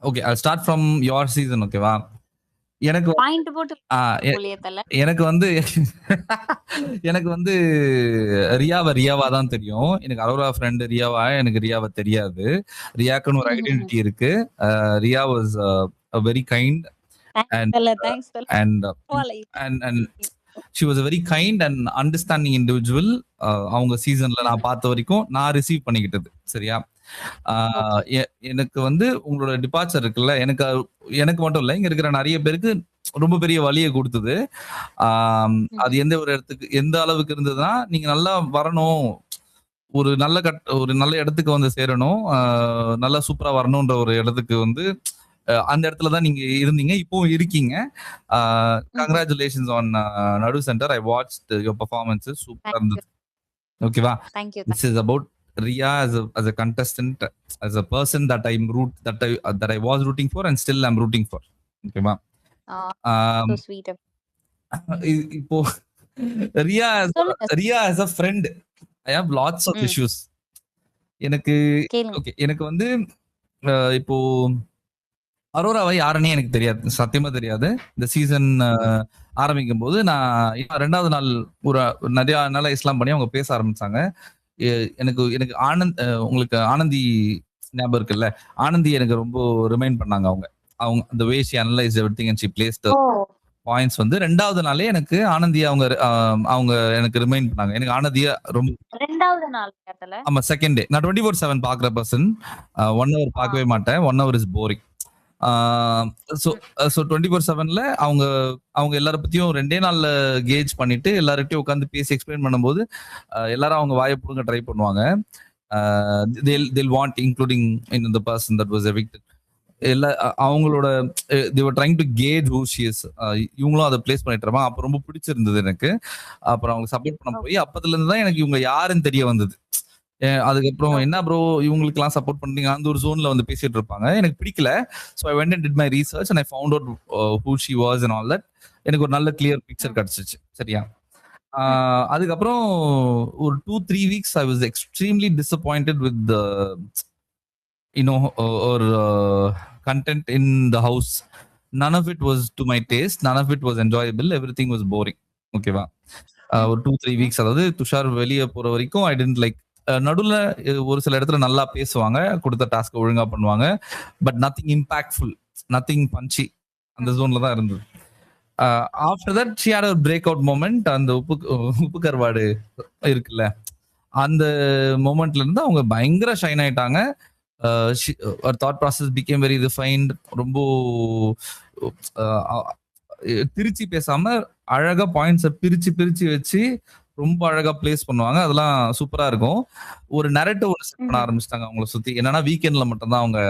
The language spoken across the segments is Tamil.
Okay, I start from your season. ஓகேவா? எனக்கு பாயிண்ட் போட்டு ஆ எ போலியே தல. எனக்கு வந்து எனக்கு வந்து ரியாவா தான் தெரியும். எனக்கு அரோரா ஃப்ரெண்ட் ரியாவா, எனக்கு ரியாவ தெரியாது. ரியாக்குன்னு ஒரு ஐடென்டிட்டி இருக்கு. Riya was very kind thanks and தல, தேங்க்ஸ் தல. அண்ட் பரவால்ல. And she was a very kind and understanding individual. அவங்க சீசன்ல நான் பார்த்த வரைக்கும் நான் ரிசீவ் பண்ணிக்கிட்டது. சரியா? ஓகே. எனக்கு வந்து உங்களோட டிபார்ச்சர் இருக்குல்ல, எனக்கு மட்டும் இல்ல, இங்க இருக்கிற நெறைய பேருக்கு ரொம்ப பெரிய வலிய குடுத்தது. அது எந்த அளவுக்கு இருந்ததுன்னா, நீங்க நல்லா வரணும். ஒரு நல்ல இடத்துக்கு வந்து சேரணும். நல்லா சூப்பரா வரணும்ன்ற ஒரு இடத்துக்கு வந்து அந்த இடத்துல தான் நீங்க இருந்தீங்க. இப்பவும் இருக்கீங்க. கங்ராச்சுலேஷன்ஸ் ஆன் நடு centre. I watched your performances. சூப்பரா இருந்தது. ஓகேவா? Thank you. This is about Ria as a contestant, as a person that I was rooting for and still I'm rooting for. ஓகேவா? So sweet. இப்போ Ria as a friend, I have lots of issues. எனக்கு ஓகே, எனக்கு வந்து இப்போ அரோராவை யாருன்னே எனக்கு தெரியாது. சத்தியமா தெரியாது. இந்த சீசன் ஆரம்பிக்கும் போது நான் 2வது நாள் ஒரு நிறைய அனலைஸ்லாம் பண்ணி அவங்க பேச ஆரம்பிச்சாங்க. எனக்கு உங்களுக்கு ஆனந்தி ஞாபகம் இருக்குல்ல? ஆனந்தி எனக்கு ரொம்ப ரிமைண்ட் பண்ணாங்க அவங்க. the way she analyzed everything and she placed the points வந்து 2வது நாளே எனக்கு ஆனந்தியா அவங்க எனக்கு ரிமைண்ட் பண்ணாங்க. எனக்கு ஆனந்தியா ரொம்ப 2வது நாள் கேட்டல. ஆமா, செகண்ட் டே. நான் 24/7 பாக்குற பர்சன். 1 hour பார்க்கவே மாட்டேன். 1 hour இஸ் போரிங். ஸோ 24/7ல அவங்க எல்லார பத்தியும் 2டே நாள்ல கேஜ் பண்ணிட்டு எல்லார்கிட்டயும் உட்காந்து பேசி எக்ஸ்பிளைன் பண்ணும்போது எல்லாரும் அவங்க வாயை புடுங்க ட்ரை பண்ணுவாங்க. they'll want including the person that was evicted. அவங்களோட they were trying to gauge who she is. இவங்களும் அதை பிளேஸ் பண்ணிட்டு இருப்பாங்க. அப்ப ரொம்ப பிடிச்சிருந்தது எனக்கு. அப்புறம் அவங்க சப்போர்ட் பண்ண போய் அப்பத்துல இருந்து தான் எனக்கு இவங்க யாருன்னு தெரிய வந்தது. அதுக்கப்புறம் என்ன ப்ரோ இவங்களுக்கு எல்லாம் சப்போர்ட் பண்றீங்க, அந்த ஒரு ஜோன்ல வந்து பேசிட்டு இருப்பாங்க. எனக்கு பிடிக்கல. So I went and did my research and I found out who she was and all that. எனக்கு ஒரு நல்ல கிளியர் பிக்சர் கிடைச்சிச்சு. சரியா? அதுக்கப்புறம் ஒரு 2-3 weeks I was extremely disappointed with or content in the house. None of it was to my taste. None of it was enjoyable. Everything was boring. ஓகேவா? ஒரு 2-3 வீக்ஸ், அதாவது துஷார் வெளியே போற வரைக்கும் ஐ டென்ட் லைக். நடுவுல ஒரு சில இடத்துல நல்லா பேசுவாங்க, கொடுத்த டாஸ்க் ஒழுங்கா பண்ணுவாங்க. But nothing impactful, nothing punchy. அந்த ஜோன்ல தான் இருந்தது. After that she had a breakout moment. அந்த உப்பு கருவாடு இருக்குல்ல, அந்த மொமெண்ட்ல இருந்து அவங்க பயங்கர ஷைன் ஆயிட்டாங்க. Thought process became very refined. ரொம்ப திருச்சி பேசாம அழகா பாயிண்ட்ஸை பிரிச்சு வச்சு ரொம்ப அழகா பிளேஸ் பண்ணுவாங்க. அதெல்லாம் சூப்பரா இருக்கும். ஒரு நரேட்டிவ் ஒன்று செட் பண்ண ஆரம்பிச்சிட்டாங்க அவங்கள சுத்தி. என்னன்னா வீக்கெண்ட்ல மட்டும் தான் அவங்க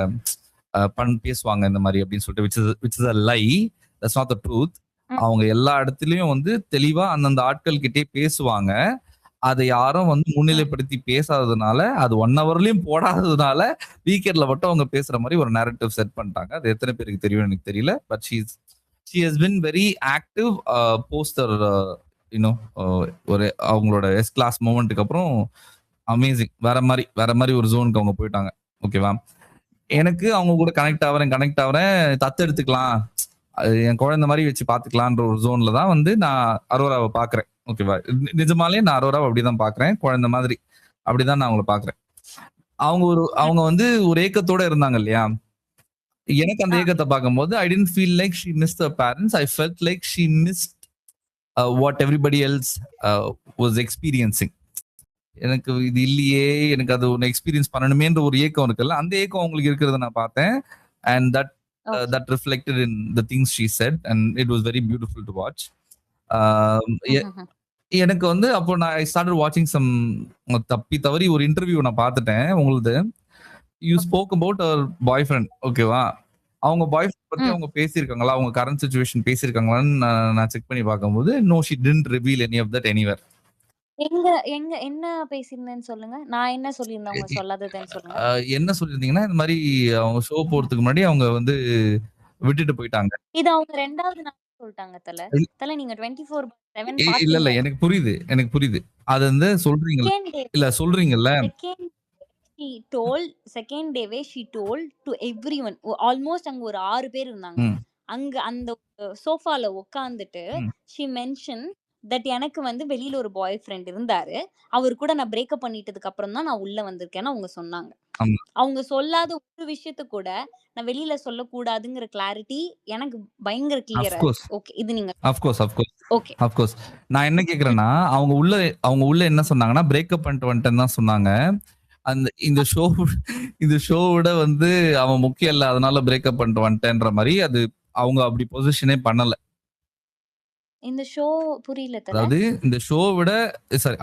பேசுவாங்க இந்த மாதிரி அப்படின்னு சொல்லிட்டு, which is a lie. That's not the truth. அவங்க எல்லா இடத்துலயும் வந்து தெளிவா அந்தந்த ஆட்கள் கிட்டே பேசுவாங்க. அதை யாரும் வந்து முன்னிலைப்படுத்தி பேசாததுனால, அது 1 hourலயும் போடாததுனால வீக்கெண்ட்ல மட்டும் அவங்க பேசுற மாதிரி ஒரு நரேட்டிவ் செட் பண்ணிட்டாங்க. அது எத்தனை பேருக்கு தெரியும் எனக்கு தெரியல. But she has been very active post ஒரு அவங்களோட எஸ் கிளாஸ் மூமெண்ட்டுக்கு அப்புறம் அமேசிங். வேற மாதிரி ஒரு ஜோனுக்கு அவங்க போயிட்டாங்க. ஓகேவா? எனக்கு அவங்க கூட கனெக்ட் ஆகிறேன். தத்து எடுத்துக்கலாம், என் குழந்தை மாதிரி வச்சு பாத்துக்கலான்ற ஒரு ஜோன்ல தான் வந்து நான் அரோராவை பாக்குறேன். ஓகேவா? நிஜமாலே நான் அரோராவை அப்படிதான் பாக்குறேன். குழந்தை மாதிரி அப்படிதான் நான் அவங்கள பாக்குறேன். அவங்க வந்து ஒரு ஏக்கத்தோட இருந்தாங்க இல்லையா? எனக்கு அந்த ஏக்கத்தை பார்க்கும்போது I tend feel like she missed her parents. I felt like she missed what everybody else was experiencing. எனக்கு இது இல்லையே, எனக்கு அது ஒன்று எக்ஸ்பீரியன்ஸ் பண்ணணுமேன்ற ஒரு ஏக்கம் இருக்குல்ல, அந்த ஏக்கம் அவங்களுக்கு இருக்கிறத நான் பார்த்தேன். And that reflected in the things she said and it was very beautiful to watch. எனக்கு வந்து அப்போ நான் I started watching some தவறி ஒரு இன்டர்வியூ நான் பார்த்துட்டேன் உங்களுது. You spoke about her boyfriend. ஓகேவா? அவங்க பாய்ஃப்ரெண்ட் பத்தி அவங்க பேசியிருக்காங்களா, அவங்க கரண்ட் சிச்சுவேஷன் பேசியிருக்காங்களான்னு நான் செக் பண்ணி பார்க்கும்போது no, she didn't reveal any of that anywhere. என்ன பேசியிருந்தேன்னு சொல்லுங்க. நான் என்ன சொல்லியிருந்தேன் அவங்க சொல்லாததுன்னு சொல்லுங்க. என்ன சொல்லியிருந்தீங்கன்னா, இந்த மாதிரி அவங்க ஷோ போறதுக்கு முன்னாடி அவங்க வந்து விட்டுட்டு போயிட்டாங்க. இது அவங்க 2வது நாள் சொல்லிட்டாங்க தல. நீங்க 24/7 இல்ல எனக்கு புரியுது. அது வந்து சொல்றீங்கல்ல. ஷி டோல்ட் செகண்ட் டேவே she told to everyone. Almost அங்க ஒரு 6 பேர் இருந்தாங்க. ம். அங்க அந்த சோஃபால உட்கார்ந்துட்டு ம். ஷி மென்ஷன் தட் எனக்கு வந்து வெளியில ஒரு பாய் ஃப்ரெண்ட் இருந்தாரு. அவரு கூட நான் பிரேக்கப் பண்ணிட்டதுக்கு அப்புறம் தான் நான் உள்ள வந்திருக்கேன்னு அவங்க சொன்னாங்க. ஆமா. அவங்க சொல்லாத ஒரு விஷயத்த கூட நான் வெளியில சொல்லக்கூடாதுங்கிற கிளாரிட்டி எனக்கு பயங்கர ஆஃப் கிளியரா கோர்ஸ். இருக்கு. ஓகே. இது நீங்க of course, of course. Okay. Of course. நான் என்ன கேட்கிறேன்னா, அவங்க உள்ள என்ன சொன்னாங்கன்னா, பிரேக்கப் பண்ணிட்டு வந்துட்டேன்னு தான் சொன்னாங்க. இந்த ஷோ விட வந்து அவன் முக்கியம் இல்ல. அதனால பிரேக்கப் பண்ணிட்டு வந்துட்டேன்ற மாரி அது அவங்க அப்படி பொசிஷனே பண்ணல. இந்த ஷோ புரியல தல. அதாவது இந்த ஷோ விட சாரி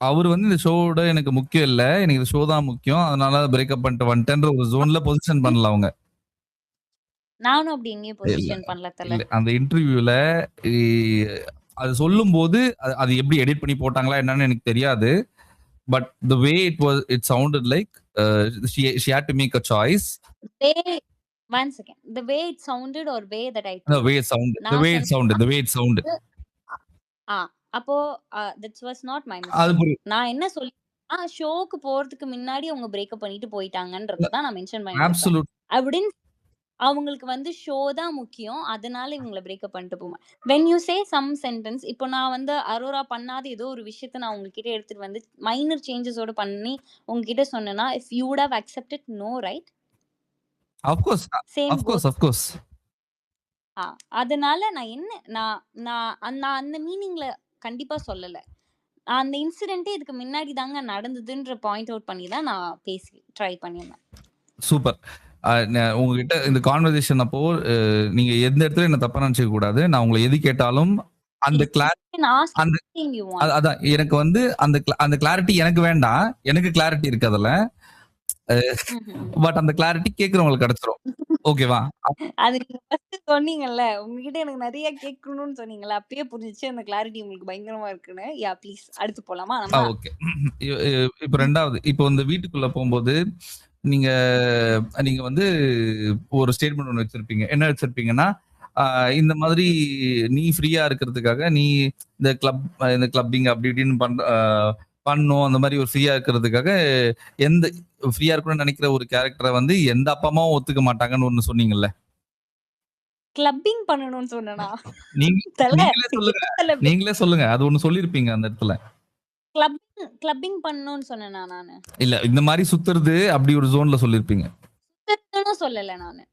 அவரு வந்து இந்த ஷோ விட எனக்கு முக்கியம் இல்ல. எனக்கு இந்த ஷோ தான் முக்கியம். அதனால பிரேக்கப் பண்ணிட்டு வந்துட்டேன்ற ஒரு ஜோன்ல பொசிஷன் பண்ணல அவங்க. நானும் அப்படி எங்கேயும் இல்ல. பொசிஷன் பண்ணல தல. இல்ல. அந்த இன்டர்வியூல இ அது சொல்லும்போது அது எப்படி எடிட் பண்ணி போட்டாங்களா என்னன்னு எனக்கு தெரியாது. But the way it sounded like she had to make a choice. Wait one second. The way it sounded or wait that I The way told. it sounded. The நான் way it சொன்ன sounded. The way it sounded. ஆ அப்போ தட்ஸ் வாஸ் நாட் மை அது மிஸ்டேக். புரியுது. நான் என்ன சொல்லி ஷோக்கு போறதுக்கு முன்னாடி அவங்க பிரேக்கப் பண்ணிட்டு போயிட்டாங்கன்றத தான் நான் மென்ஷன் பண்ணிட்டு இருப்பேன். அப்சல்யூட். ஐ வுடன்ட் அவங்களுக்கு வந்து ஷோ தான் முக்கியம். அதனால இவங்கள பிரேக்கப் பண்ணிட்டு போவேன். When you say some sentence இப்போ நான் வந்து அரோரா பண்ணாத ஏதோ ஒரு விஷயத்த நான் உங்ககிட்ட எடுத்துட்டு வந்து மைனர் சேஞ்சஸோட பண்ணி உங்ககிட்ட சொன்னேன்னா, if you would have accepted no right? Of course. Same of course, course. Of course. அதனால நான் என்ன நான் நான் நான் அந்த மீனிங்ல கண்டிப்பா சொல்லல. அந்த இன்சிடென்ட்டே இதுக்கு முன்னாடி தாங்க நடந்ததுன்ற பாயிண்ட் அவுட் பண்ணி தான் நான் பேசி ட்ரை பண்ணியிருந்தேன். சூப்பர். உங்ககிட்ட இந்த கான்வர்சேஷன் அப்போ நீங்க எந்த இடத்துல என்ன தப்பா நினைச்சுக்க கூடாது. நான் உங்கள எது கேட்டாலும் அந்த அந்த you want. அதான் எனக்கு வந்து அந்த கிளாரிட்டி எனக்கு வேண்டாம். எனக்கு கிளாரிட்டி இருக்கு அதுல. பட் அந்த கிளாரிட்டி கேட்கிறவங்களுக்கு கிடைச்சிரும். ஓகேவா? அது நீங்க ஃபர்ஸ்ட் சொன்னீங்கல்ல, உங்ககிட்ட எனக்கு நெறைய கேட்கணும்னு சொன்னீங்கல்ல, அப்பயே புரிஞ்சுச்சு அந்த கிளாரிட்டி உங்களுக்கு பயங்கரமா இருக்குன்னு. ப்ளீஸ் அடுத்து போலாமா நம்ம? ஓகே. இப்ப 2வது இப்போ இந்த வீட்டுக்குள்ள போம்போது நீங்க நீங்க வந்து ஒரு ஸ்டேட்மெண்ட் ஒண்ணு வச்சிருப்பீங்க. என்ன வச்சிருப்பீங்கன்னா, இந்த மாதிரி நீ ஃப்ரீயா இருக்கிறதுக்காக நீ இந்த கிளப்பிங் அப்படி இப்படின்னு பண்ணும் அந்த மாதிரி ஒரு ஃப்ரீயா இருக்கிறதுக்காக எந்த ஃப்ரீயா இருக்கணும்னு நினைக்கிற ஒரு கேரக்டரை வந்து எந்த அப்பா அம்மாவும் ஒத்துக்க மாட்டாங்கன்னு ஒண்ணு சொன்னீங்கல்ல. கிளப்பிங் பண்ணணும்னு சொன்னேனா? நீங்களே சொல்லுங்க. அது ஒண்ணு சொல்லிருப்பீங்க அந்த இடத்துல. கிளப்பிங் பண்ணணும்னு சொன்னேனா நானு? இல்ல இந்த மாதிரி சுத்துறது அப்படி ஒரு ஜோன்ல சொல்லிருப்பீங்க. சுத்தணும்னு சொல்லல நானு.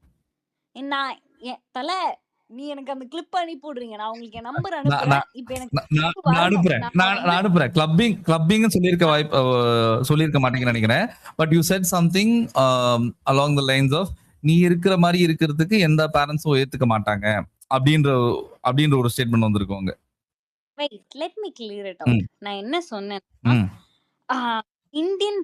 நான் தல நீ எனக்கு அந்த கிளிப் அனுப்பி விடுறீங்க. நான் உங்களுக்கு என் நம்பர் அனுப்புறேன். இப்போ எனக்கு நான் அனுப்புறேன். கிளப்பிங் சொல்லிருக்க மாட்டீங்கன்னு நினைக்கிறேன். But you said something along the lines of நீ இருக்கிற மாதிரி இருக்கிறதுக்கு எந்த பேரண்ட்ஸும் ஏத்துக்க மாட்டாங்க அப்படின்ற ஒரு ஸ்டேட்மெண்ட் வந்திருக்கோங்க. Wait let me clear it out. நான் என்ன சொன்னேன்னா, இந்தியன்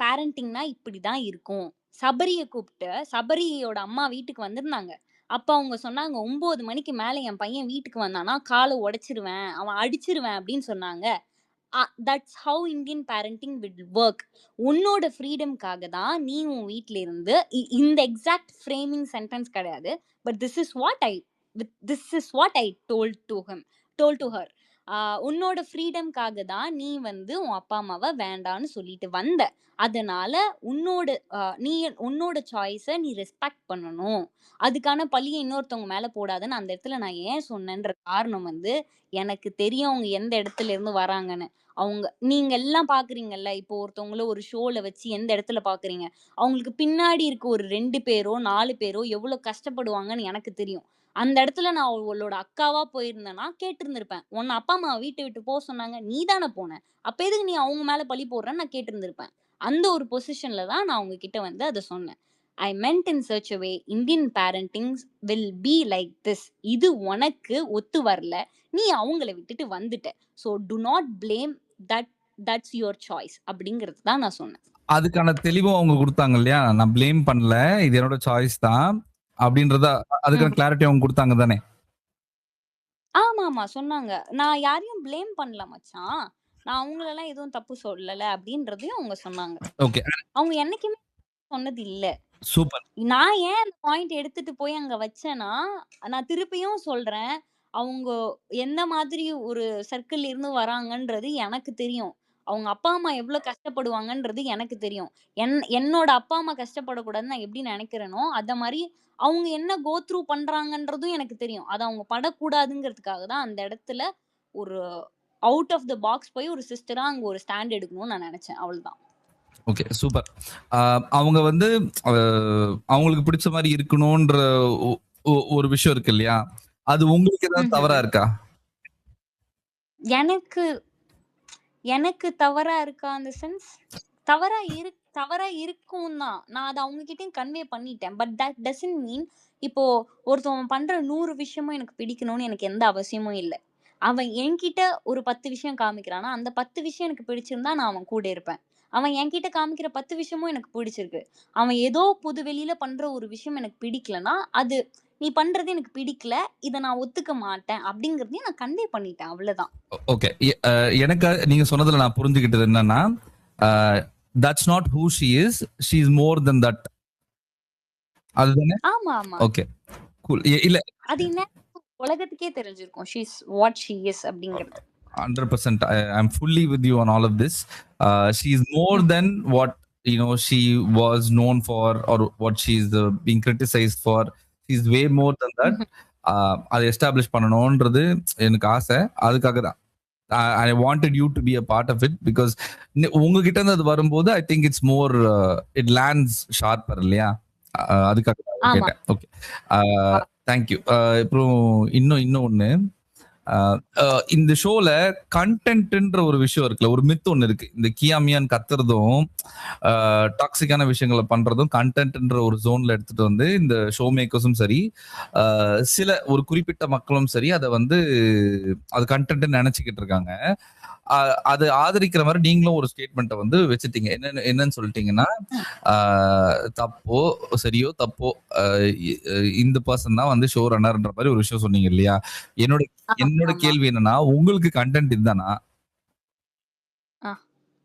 பேரண்டிங்னா இப்படிதான் இருக்கும். சபரிய கூப்பிட்டு சபரியோட அம்மா வீட்டுக்கு வந்திருந்தாங்க. அப்ப அவங்க சொன்னாங்க 9 மணிக்கு மேல என் பையன் வீட்டுக்கு வந்தானா காலை உடைச்சிருவேன், அவன் அடிச்சிருவேன் அப்படின்னு சொன்னாங்க. That's how Indian parenting will work. உன்னோட ஃப்ரீடம்காக தான் நீ உன் வீட்ல இருந்து இந்த எக்ஸாக்ட் ஃப்ரேமிங் சென்டென்ஸ் கிடையாது. But this is what I told to her. உன்னோட ஃப்ரீடம்காக தான் நீ வந்து உன் அப்பா அம்மாவை வேண்டான்னு சொல்லிட்டு வந்த. அதனால உன்னோட சாய்ஸை நீ ரெஸ்பெக்ட் பண்ணணும். அதுக்கான பழியை இன்னொருத்தவங்க மேல போடாதுன்னு அந்த இடத்துல நான் ஏன் சொன்னேன்ற காரணம் வந்து எனக்கு தெரியும் அவங்க எந்த இடத்துல இருந்து வராங்கன்னு. நீங்க எல்லாம் பாக்குறீங்கல்ல, இப்போ ஒருத்தவங்கள ஒரு ஷோல வச்சு எந்த இடத்துல பாக்குறீங்க, அவங்களுக்கு பின்னாடி இருக்க ஒரு 2 பேரோ 4 பேரோ எவ்வளவு கஷ்டப்படுவாங்கன்னு எனக்கு தெரியும். அந்த இடத்துல நான் அவளோட அக்காவா போயிருந்தேன்னா கேட்டிருந்திருப்பேன். உன்னை அப்பா அம்மா வீட்டை விட்டு போக சொன்னாங்க, நீ தானே போன, அப்ப எதுக்கு நீ அவங்க மேல பழி போடுறன்னு நான் கேட்டிருந்திருப்பேன். அந்த ஒரு பொசிஷன்ல தான் நான் அவங்க கிட்ட வந்து அதை சொன்னேன். ஐ மென்ட் இன் சர்ச் a way Indian parentings will be like this. இது உனக்கு ஒத்து வரல, நீ அவங்கள விட்டுட்டு வந்துட்ட. So do not blame that's your choice அப்படிங்கிறது தான் நான் சொன்னேன். அதுக்கான தெளிவும் அவங்க கொடுத்தாங்க இல்லையா, நான் பிளேம் பண்ணல, இது என்னோட சாய்ஸ் தான் அப்படின்றத அதுக்கான கிளாரிட்டி அவங்க கொடுத்தாங்க தானே? ஆமா ஆமா சொன்னாங்க. நான் யாரையும் பிளேம் பண்ணல மச்சான், நான் அவங்களெல்லாம் எதுவும் தப்பு சொல்லல அப்படின்றதையும் அவங்க சொன்னாங்க. ஓகே. அவங்க என்னைக்குமே சொன்னது இல்ல. சூப்பர். நான் ஏன் அந்த பாயிண்ட் எடுத்துட்டு போய் அங்க வச்சேன்னா, நான் திருப்பியும் சொல்றேன், அவங்க எந்த மாதிரி ஒரு சர்க்கிள் இருந்து வராங்கன்றது எனக்கு தெரியும். அவங்க அப்பா அம்மா எவ்வளவு கஷ்டப்படுவாங்கன்றது எனக்கு தெரியும். என்னோட அப்பா அம்மா கஷ்டப்படக்கூடாதுன்னு நான் எப்படி நினைக்கிறேனோ அத மாதிரி அவங்க என்ன கோ த்ரூ பண்றாங்கன்றதும் எனக்கு தெரியும். அத அவங்க படக்கூடாதுங்கிறதுக்காக தான் அந்த இடத்துல ஒரு அவுட் ஆஃப் த பாக்ஸ் போய் ஒரு சிஸ்டரா அங்க ஒரு ஸ்டாண்ட் எடுக்கணும்னு நான் நினைச்சேன். அவ்வளவுதான். Okay, super. அவங்க வந்து அவங்களுக்கு பிடிச்ச மாதிரி இருக்கணும்ன்ற ஒரு விஷயம் இருக்கு இல்லையா? அது உங்களுக்கு ஏதாவது தவறா இருக்கா? எனக்கு தவறா இருக்கா அந்த சென்ஸ்? தவறா இருக்கும் தான். நான் அத அவங்க கிட்டயும் கன்வே பண்ணிட்டேன். பட் தட் டசன்ட் மீன் இப்போ ஒருத்தவன் பண்ற 100 விஷயமும் எனக்கு பிடிக்கணும்னு எனக்கு எந்த அவசியமும் இல்ல. அவன் என்கிட்ட ஒரு 10 விஷயம் காமிக்கிறான்னா, அந்த 10 விஷயம் எனக்கு பிடிச்சிருந்தா நான் அவன் கூட இருப்பேன். அவன் என்கிட்ட காமிக்கிற 10 விஷயமும் எனக்கு பிடிச்சிருக்கு. அவன் ஏதோ பொது வெளியில பண்ற ஒரு விஷயம் எனக்கு பிடிக்கலன்னா, அது நீ பண்றது எனக்கு பிடிக்கல. இத நான் ஒத்துக்க மாட்டேன் அப்படிங்கிறதையும் நான் கன்வே பண்ணிட்டேன். அவ்வளவுதான். ஓகே. எனக்கு நீங்க சொன்னதுல நான் புரிஞ்சுக்கிட்டது என்னன்னா, that's not who she is. She is more than that. அதுதானே? ஆமா, ஆமா. ஓகே. கூல். இல்ல. அது என்ன உலகத்துக்கே தெரிஞ்சிருக்கும். she is what she is அப்படிங்கிறது. 100%. I'm fully with you on all of this. She is more than what she was known for or what she's being criticized for. She's way more than that. அதை எஸ்டாப்ளிஷ் பண்ணணும்ன்றது எனக்கு ஆசை. அதுக்காக தான் I wanted you to be a part of it because உங்ககிட்ட இருந்து அது வரும்போது I think it's more it lands sharper இல்லையா? அதுக்காக கேட்டேன். Okay, thank you. அப்புறம் இன்னும் ஒண்ணு, இந்த ஷோல கண்டென்ட்ன்ற ஒரு விஷயம் இருக்குல்ல, ஒரு மித் ஒண்ணு இருக்கு. இந்த கியாமியான் கத்துறதும் டாக்ஸிக்கான விஷயங்களை பண்றதும் கண்டென்ட்ன்ற ஒரு ஜோன்ல எடுத்துட்டு வந்து இந்த ஷோ மேக்கர்ஸும் சரி, சில ஒரு குறிப்பிட்ட மக்களும் சரி அதை வந்து அது கண்டென்ட் நினைச்சுக்கிட்டு இருக்காங்க. அது ஆதரிக்கிற மாதிரி நீங்களும் ஒரு ஸ்டேட்மெண்ட்டை வந்து வச்சுட்டீங்க. என்னன்னு சொல்லிட்டீங்கன்னா, தப்போ சரியோ தப்போ இந்த பர்சன் தான் வந்து ஷோ ரன்னர்ன்ற மாதிரி ஒரு விஷயம் சொன்னீங்க இல்லையா? என்னோட கேள்வி என்னன்னா, உங்களுக்கு கண்டென்ட் இதுதானா?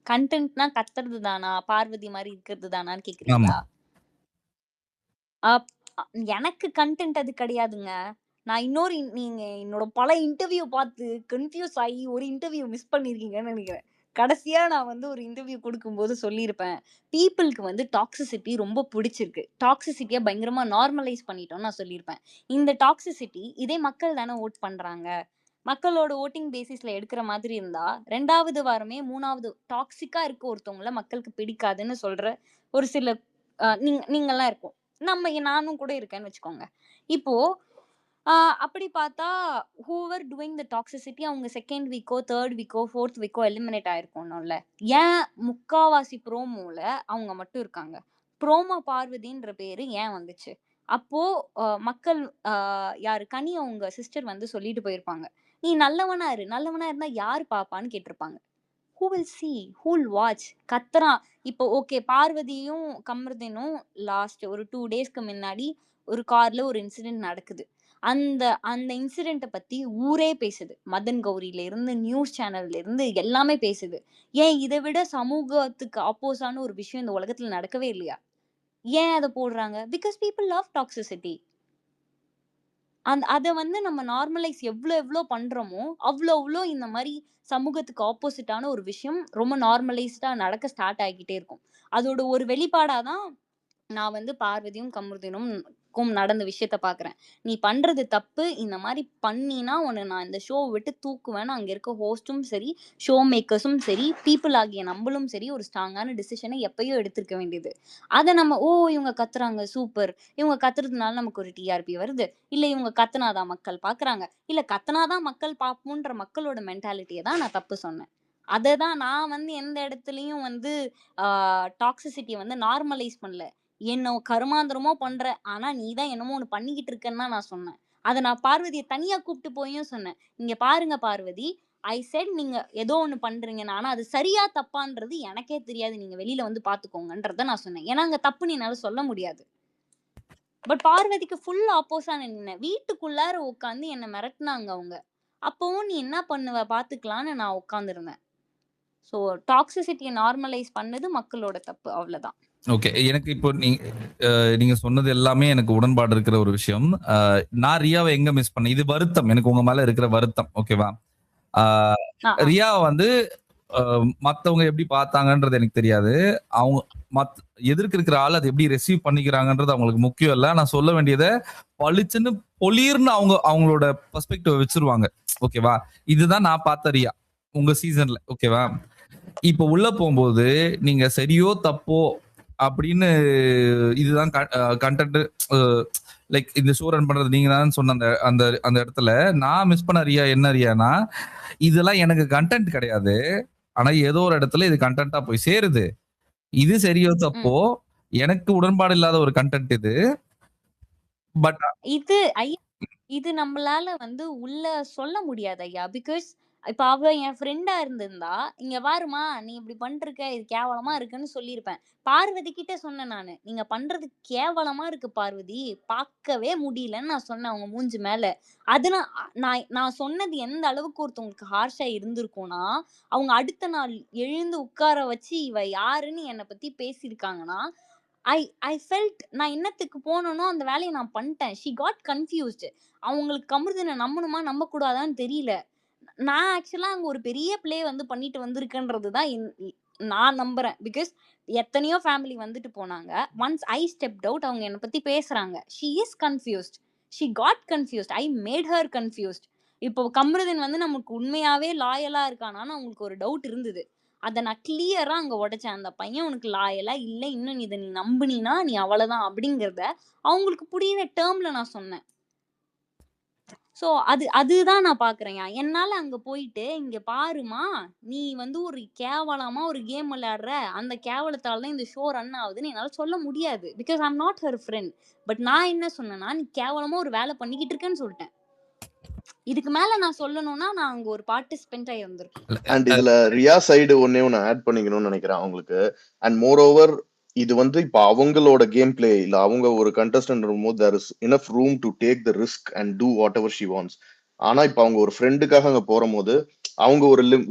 கண்டென்ட்னா கத்துறது தானா? பார்வதி மாதிரி இருக்கிறது தானான்னு கேக்குறீங்களா? எனக்கு கண்டென்ட் அது கிடையாதுங்க. நான் நீங்க என்னோட பல இன்டர்வியூ பார்த்து கன்ஃபியூஸ் ஆகி ஒரு இன்டர்வியூ மிஸ் பண்ணிருக்கீங்கன்னு நினைக்கிறேன். கடைசியா நான் வந்து ஒரு இன்டர்வியூ கொடுக்கும்போது சொல்லியிருப்பேன். பீப்புளுக்கு வந்து டாக்ஸிசிட்டி ரொம்ப பிடிச்சிருக்கு. டாக்ஸிசிட்டியை பயங்கரமா நார்மலைஸ் பண்ணிட்டோம்னு நான் சொல்லியிருப்பேன். இந்த டாக்ஸிசிட்டி இதே மக்கள் தானே ஓட் பண்றாங்க. மக்களோட ஓட்டிங் பேசிஸ்ல எடுக்கிற மாதிரி இருந்தா 2வது வாரமே 3வது டாக்ஸிக்கா இருக்க ஒருத்தவங்கள மக்களுக்கு பிடிக்காதுன்னு சொல்ற ஒரு சில நீங்கெல்லாம் இருக்கும். நானும் கூட இருக்கேன்னு வச்சுக்கோங்க. இப்போ அப்படி பார்த்தா ஹூவர் டூயிங் த டாக்ஸிசிட்டி அவங்க 2nd வீக்கோ 3rd வீக்கோ 4th வீக்கோ எலிமினேட் ஆயிருக்கணும்ல. ஏன் முக்காவாசி ப்ரோமோல அவங்க மட்டும் இருக்காங்க? ப்ரோமோ பார்வதின்ற பேரு ஏன் வந்துச்சு? அப்போ மக்கள் யாரு கனி அவங்க சிஸ்டர் வந்து சொல்லிட்டு போயிருப்பாங்க. நீ நல்லவனா இரு. நல்லவனா இருந்தா யாரு பாப்பான்னு கேட்டிருப்பாங்க. Who will see? Who will watch? கத்துறான். இப்போ ஓகே, பார்வதியும் கமருதீனும் லாஸ்ட் ஒரு 2 டேஸ்க்கு முன்னாடி ஒரு கார்ல ஒரு இன்சிடென்ட் நடக்குது. அந்த அந்த இன்சிடென்ட்ட பத்தி ஊரே பேசுது. மதன் கௌரியில இருந்து நியூஸ் சேனல்ல இருந்து எல்லாமே பேசுது. ஏன் இதை விட சமூகத்துக்கு ஆப்போஸான ஒரு விஷயம் இந்த உலகத்துல நடக்கவே இல்லையா? ஏன் அதை போடுறாங்க? Because people love toxicity. அத வந்து நம்ம நார்மலைஸ் எவ்ளோ பண்றோமோ, அவ்ளோ இந்த மாரி சமூகத்துக்கு ஆப்போசிட்டான ஒரு விஷயம் ரொம்ப நார்மலைஸ்டா நடக்க ஸ்டார்ட் ஆகிக்கிட்டே இருக்கும். அதோட ஒரு வெளிப்பாடா தான் நான் வந்து பார்வதியும் கமருதீனுக்கும் நடந்த விஷயத்த பார்க்குறேன். நீ பண்றது தப்பு. இந்த மாரி பண்ணீன்னா உன்ன நான் இந்த ஷோவ விட்டு தூக்குவேன்னு அங்க இருக்க ஹோஸ்டும் சரி, ஷோ மேக்கர்ஸும் சரி, பீப்பிள் ஆகிய நம்மளும் சரி ஒரு ஸ்ட்ராங்கான டிசிஷனை எப்பயோ எடுத்திருக்க வேண்டியது. அத நம்ம இவங்க கத்துறாங்க சூப்பர். இவங்க கத்துறதுனால நமக்கு ஒரு டிஆர்பி வருது. இல்ல இவங்க கத்துனாதான் மக்கள் பார்க்குறாங்க. இல்ல கத்துனாதான் மக்கள் பார்ப்போம்ன்ற மக்களோட மென்டாலிட்டிய தான் நான் தப்பு சொன்னேன். அததான் நான் வந்து எந்த இடத்துலயும் வந்து டாக்ஸிசிட்டிய வந்து நார்மலைஸ் பண்ணல. என்ன கருமாந்திரமோ பண்ற. ஆனா நீ தான் என்னமோ ஒண்ணு பண்ணிக்கிட்டு இருக்கன்னு தான் நான் சொன்னேன். அத நான் பார்வதிய தனியா கூப்பிட்டு போயும் சொன்னேன். இங்க பாருங்க பார்வதி, ஐ செட் நீங்க ஏதோ ஒண்ணு பண்றீங்கன்னு. ஆனா அது சரியா தப்பான்றது எனக்கே தெரியாது. நீங்க வெளியில வந்து பாத்துக்கோங்கன்றத நான் சொன்னேன். ஏன்னா அங்க தப்புன்னு என்னால சொல்ல முடியாது. பட் பார்வதிக்கு ஃபுல் ஆப்போஸா நின்னேன். வீட்டுக்குள்ளார உட்கார்ந்து என்ன மிரட்டுனாங்க அவங்க. அப்பவும் நீ என்ன பண்ணுவ பாத்துக்கலான்னு நான் உட்கார்ந்திருந்தேன். சோ டாக்ஸிசிட்டிய நார்மலைஸ் பண்ணது மக்களோட தப்பு. அவ்வளவுதான். ஓகே. எனக்கு இப்போ நீங்க சொன்னது எல்லாமே எனக்கு உடன்பாடு இருக்கிற ஒரு விஷயம். நான் ரியாவை எங்க மிஸ் பண்ணேன்? இது வருத்தம். எனக்கு உங்க மேல இருக்கிற வருத்தம். ஓகேவா? ரியா வந்து மத்தவங்க எப்படி பார்த்தாங்கன்றது எனக்கு தெரியாது. அவங்க எதிர்க்க இருக்கிற ஆள் அதை எப்படி ரிசீவ் பண்ணிக்கிறாங்கன்றது அவங்களுக்கு முக்கியம் இல்ல. நான் சொல்ல வேண்டியதை பளிச்சுன்னு பொலிர்னு அவங்களோட பெர்ஸ்பெக்டிவ் வச்சிருவாங்க. ஓகேவா? இதுதான் நான் பார்த்த ரியா உங்க சீசன்ல. ஓகேவா? இப்ப உள்ள போகும்போது நீங்க சரியோ தப்போ அப்படின்னு இதுதான் கண்டென்ட், லைக் இந்த ஷோ ரன் பண்றது நீங்க தான் சொன்ன அந்த அந்த அந்த இடத்துல நான் மிஸ் பண்ண ரியா என்ன ரியானா, இதெல்லாம் எனக்கு கண்டென்ட் கிடையாது, ஆனா ஏதோ ஒரு இடத்துல இது கண்டென்ட்டா போய் சேருது. இது சரியோ தப்போ எனக்கு உடன்பாடு இல்லாத ஒரு கண்டென்ட் இது. பட் இது ஐயா இது நம்மளால வந்து உள்ள சொல்ல முடியாது ஐயா. பிகாஸ் இப்ப அவ என் ஃப்ரெண்டா இருந்திருந்தா, இங்க பாருமா நீ இப்படி பண்ணிருக்க, இது கேவலமா இருக்குன்னு சொல்லியிருப்பேன். பார்வதி கிட்ட சொன்னேன் நானு, நீங்க பண்றது கேவலமா இருக்கு பார்வதி, பார்க்கவே முடியலன்னு நான் சொன்னேன் அவங்க மூஞ்சி மேல. அது நான் சொன்னது எந்த அளவுக்கு ஒருத்தவங்களுக்கு ஹார்ஷா இருந்திருக்கும்னா, அவங்க அடுத்த நாள் எழுந்து உட்கார வச்சு இவ யாருன்னு என்னை பத்தி பேசியிருக்காங்கன்னா, ஐ ஃபெல்ட் நான் என்னத்துக்கு போனனோ அந்த வேலையை நான் பண்ணிட்டேன். She got confused. அவங்களுக்கு கமருதீனை நம்பணுமா நம்பக்கூடாதான்னு தெரியல. நான் ஆக்சுவலா அங்க ஒரு பெரிய ப்ளே வந்து பண்ணிட்டு வந்திருக்கேன்றது தான் நான் நம்புறேன். பிகாஸ் எத்தனையோ ஃபேமிலி வந்துட்டு போனாங்க. ஒன்ஸ் ஐ ஸ்டெப்ட் அவுட் அவங்க என்னை பத்தி பேசுறாங்க. She is confused. She got confused. I made her confused. இப்போ கமருதீன் வந்து நமக்கு உண்மையாவே லாயலா இருக்கானான்னு அவங்களுக்கு ஒரு டவுட் இருந்தது. அத நான் கிளியரா அங்க உடைச்சேன். அந்த பையன் உனக்கு லாயலா இல்ல, இன்னும் இத நீ நம்புனீனா நீ அவ்வளவுதான் அப்படிங்கறத அவங்களுக்கு புரியுற டேர்ம்ல நான் சொன்னேன். சோ அதுதான் நான் பாக்குறேன்யா. என்னால அங்க போயிட்டு இங்க பாருமா நீ வந்து ஒரு கேவலமா ஒரு கேம் விளையாடுற, அந்த கேவலத்தால தான் இந்த ஷோ ரன் ஆகுதுன்னு என்னால சொல்ல முடியாது. Because I am not her friend. But நான் என்ன சொன்னேன்னா, நீ கேவலமா ஒரு வேலை பண்ணிக்கிட்டு இருக்கேன்னு சொல்லிட்டேன். இதுக்கு மேல நான் சொல்லணும்னா நான் அங்க ஒரு பார்ட்டிசிபென்ட் ஆகி வந்திருக்கேன். அண்ட் இதுல ரியா சைடு ஒன்னே ஒன்னு ஆட் பண்ணிக்கணும்னு நினைக்கிறேன் அவங்களுக்கு. அண்ட் மோர் ஓவர் இது வந்து இப்ப அவங்களோட கேம் பிளே இல்ல, அவங்க ஒரு கண்டஸ்டன்ட் இருக்கும்போது there is enough room to take the risk and do whatever she wants. ஆனா இப்ப அவங்க ஒரு ஃப்ரெண்டுக்காக அங்க போகும்போது அவங்க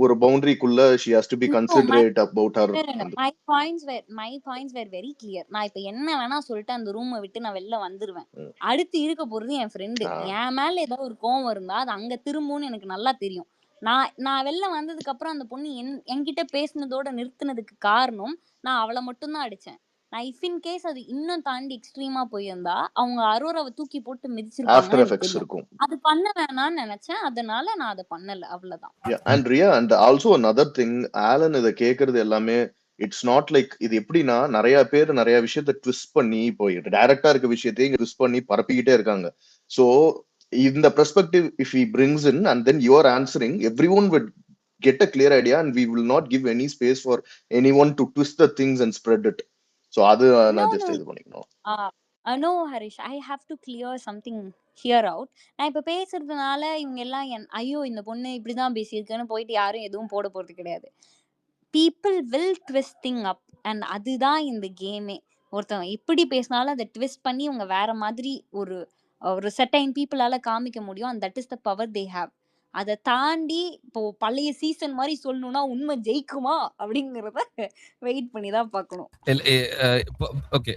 ஒரு பவுண்டரிக்குள்ள she has to be considerate about her. my points were very clear. நான் இப்ப என்ன வேணா சொல்லிட்டு அந்த ரூமை விட்டு நான் வெளில வந்துருவேன். அடுத்து இருக்க போறது என் ஃப்ரெண்டு. என் மேல ஏதோ ஒரு கோவம் இருந்தா அது அங்க திரும்பும்னு எனக்கு நல்லா தெரியும். நான் வெளில வந்ததுக்கு அப்புறம் அந்த பொண்ணு என்கிட்ட பேசினதோட நிறுத்தினதுக்கு காரணம் நான் அவளை மட்டும் தான் அடிச்சேன். நான் இஃப் இன் கேஸ் அது இன்னும் தாண்டி எக்ஸ்ட்ரீமா போயிருந்தா அவங்க அரோராவை தூக்கி போட்டு மிதிச்சிருப்பாங்க. அது பண்ண வேணாம்னு நினைச்சேன், அதனால நான் அதை பண்ணல, அவ்வளவுதான். And Riya and also another thing, Alan இதை கேக்குறது எல்லாமே இட்ஸ் நாட் லைக் இது எப்படின்னா நிறைய பேர் நிறைய விஷயத்த ட்விஸ்ட் பண்ணி இப்போ டைரக்டா இருக்க விஷயத்தையும் ட்விஸ்ட் பண்ணி பரப்பிக்கிட்டே இருக்காங்க. ஸோ இந்த perspective if he brings in and then you are answering, everyone would get a clear idea and we will not give any space for anyone to twist the things and spread it. So அது நான் ஜஸ்ட் இது பண்ணிக்கணும். No Harish, I have to clear something here out. நான் இப்ப பேசுறதுனால இவங்க எல்லாம் ஐயோ இந்த பொண்ணு இப்படிதான் பேசியிருக்குன்னு போயிட்டு யாரும் எதுவும் போட போறது கிடையாது. people will twisting up and அதுதான் இந்த கேமே. ஒருத்தவங்க எப்படி பேசினாலும் அதை ட்விஸ்ட் பண்ணி இவங்க வேற மாதிரி ஒரு செட்டைன் பீப்புளால காமிக்க முடியும். and that is the power they have. அதை தாண்டி இப்போ பழைய சீசன் மாதிரி சொல்லணும்னா உண்மை ஜெயிக்குமா அப்படிங்கறத வெயிட் பண்ணி தான் பார்க்கணும். ஓகே,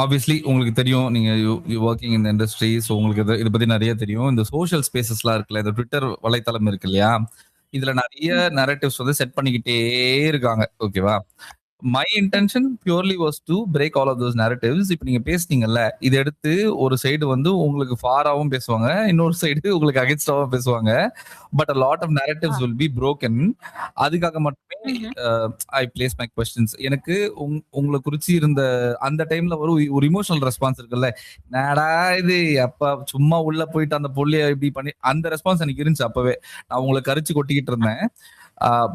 ஆப்வியஸ்லி உங்களுக்கு தெரியும், நீங்க ஒர்க்கிங் இன் இண்டஸ்ட்ரி, ஸோ உங்களுக்கு இதை பத்தி நிறைய தெரியும். இந்த சோஷியல் ஸ்பேசஸ்லாம் இருக்குல்ல, இந்த ட்விட்டர் வலைத்தளம் இருக்கு இல்லையா, இதுல நிறைய நரேட்டிவ்ஸ் வந்து செட் பண்ணிக்கிட்டே இருக்காங்க. ஓகேவா? My intention purely was to break all of those narratives. இப்போ நீங்க பேசுனீங்கல்ல, இதை எடுத்து ஒரு சைடு வந்து உங்களுக்கு ஃபாராவும் பேசுவாங்க, இன்னொரு சைடு உங்களுக்கு அகேன்ஸ்டாவும் பேசுவாங்க. But a lot of narratives will be broken. அதுக்காக மட்டுமே ஐ பிளேஸ் மை கொஸ்டின்ஸ். எனக்கு உங்களை குறிச்சு இருந்த அந்த டைம்ல ஒரு இமோஷனல் ரெஸ்பான்ஸ் இருக்குல்ல, நாடா இது அப்ப சும்மா உள்ள போயிட்டு அந்த பொல்லிய இப்படி பண்ணி, அந்த ரெஸ்பான்ஸ் எனக்கு இருந்துச்சு. அப்பவே நான் உங்களை கரிச்சு கொட்டிக்கிட்டு இருந்தேன்.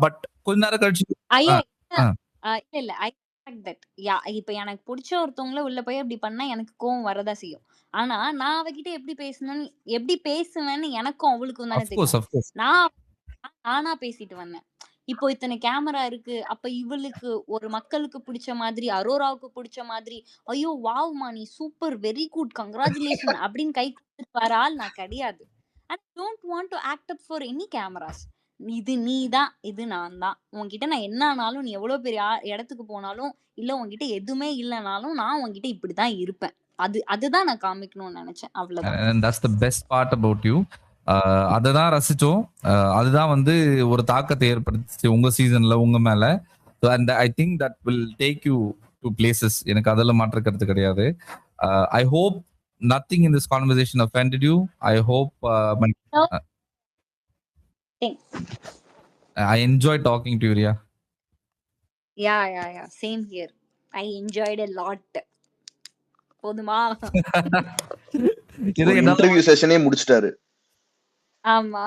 பட் கொஞ்ச நேரம் கழிச்சு இல்ல ஐ தட் இப்ப எனக்கு பிடிச்ச ஒருத்தவங்கள உள்ள போய் அப்படி பண்ணா எனக்கு கோவம் வரதா செய்யும். ஆனா நான் அவகிட்ட எப்படி பேசுவேன்னு எனக்கும் அவளுக்கும் தானே தெரியும். நானா பேசிட்டு வந்தேன். இப்போ இத்தனை கேமரா இருக்கு, அப்ப இவளுக்கு ஒரு மக்களுக்கு பிடிச்ச மாதிரி, அரோராவுக்கு பிடிச்ச மாதிரி, ஐயோ வாவ்மா நீ சூப்பர் வெரி குட் கங்க்ராச்சுலேஷன் அப்படின்னு கை கொடுத்துட்டு வர ஆள் நான் கிடையாது. I don't want to act up for any cameras. இது நீ தான், இது நான் தான். உன்கிட்ட நான் என்ன ஆனாலும், நீ எவ்வளவு பெரிய இடத்துக்கு போனாலும், இல்ல உன்கிட்ட எதுவுமே இல்லைனாலும் நான் உன்கிட்ட இப்படிதான் இருப்பேன். அதுதான் நான் காமிக்கணும்னு நினைச்சேன், அவ்வளவுதான். And that's the best part about you. அததான் ரசிச்சோம். அதுதான் வந்து ஒரு தாக்கத்தை ஏற்படுத்துச்சு உங்க சீசன்ல உங்க மேல. And I think that will take you to places. எனக்கு அதில் மாற்று கருத்து கிடையாது. I hope nothing in this conversation offended you. I hope No. I enjoyed talking to you, Ria. Yeah. Same here. I enjoyed a lot. போதுமா? இதை என்னால இன்டர்வியூ செஷனே முடிச்சிட்டாரு. ஆமா.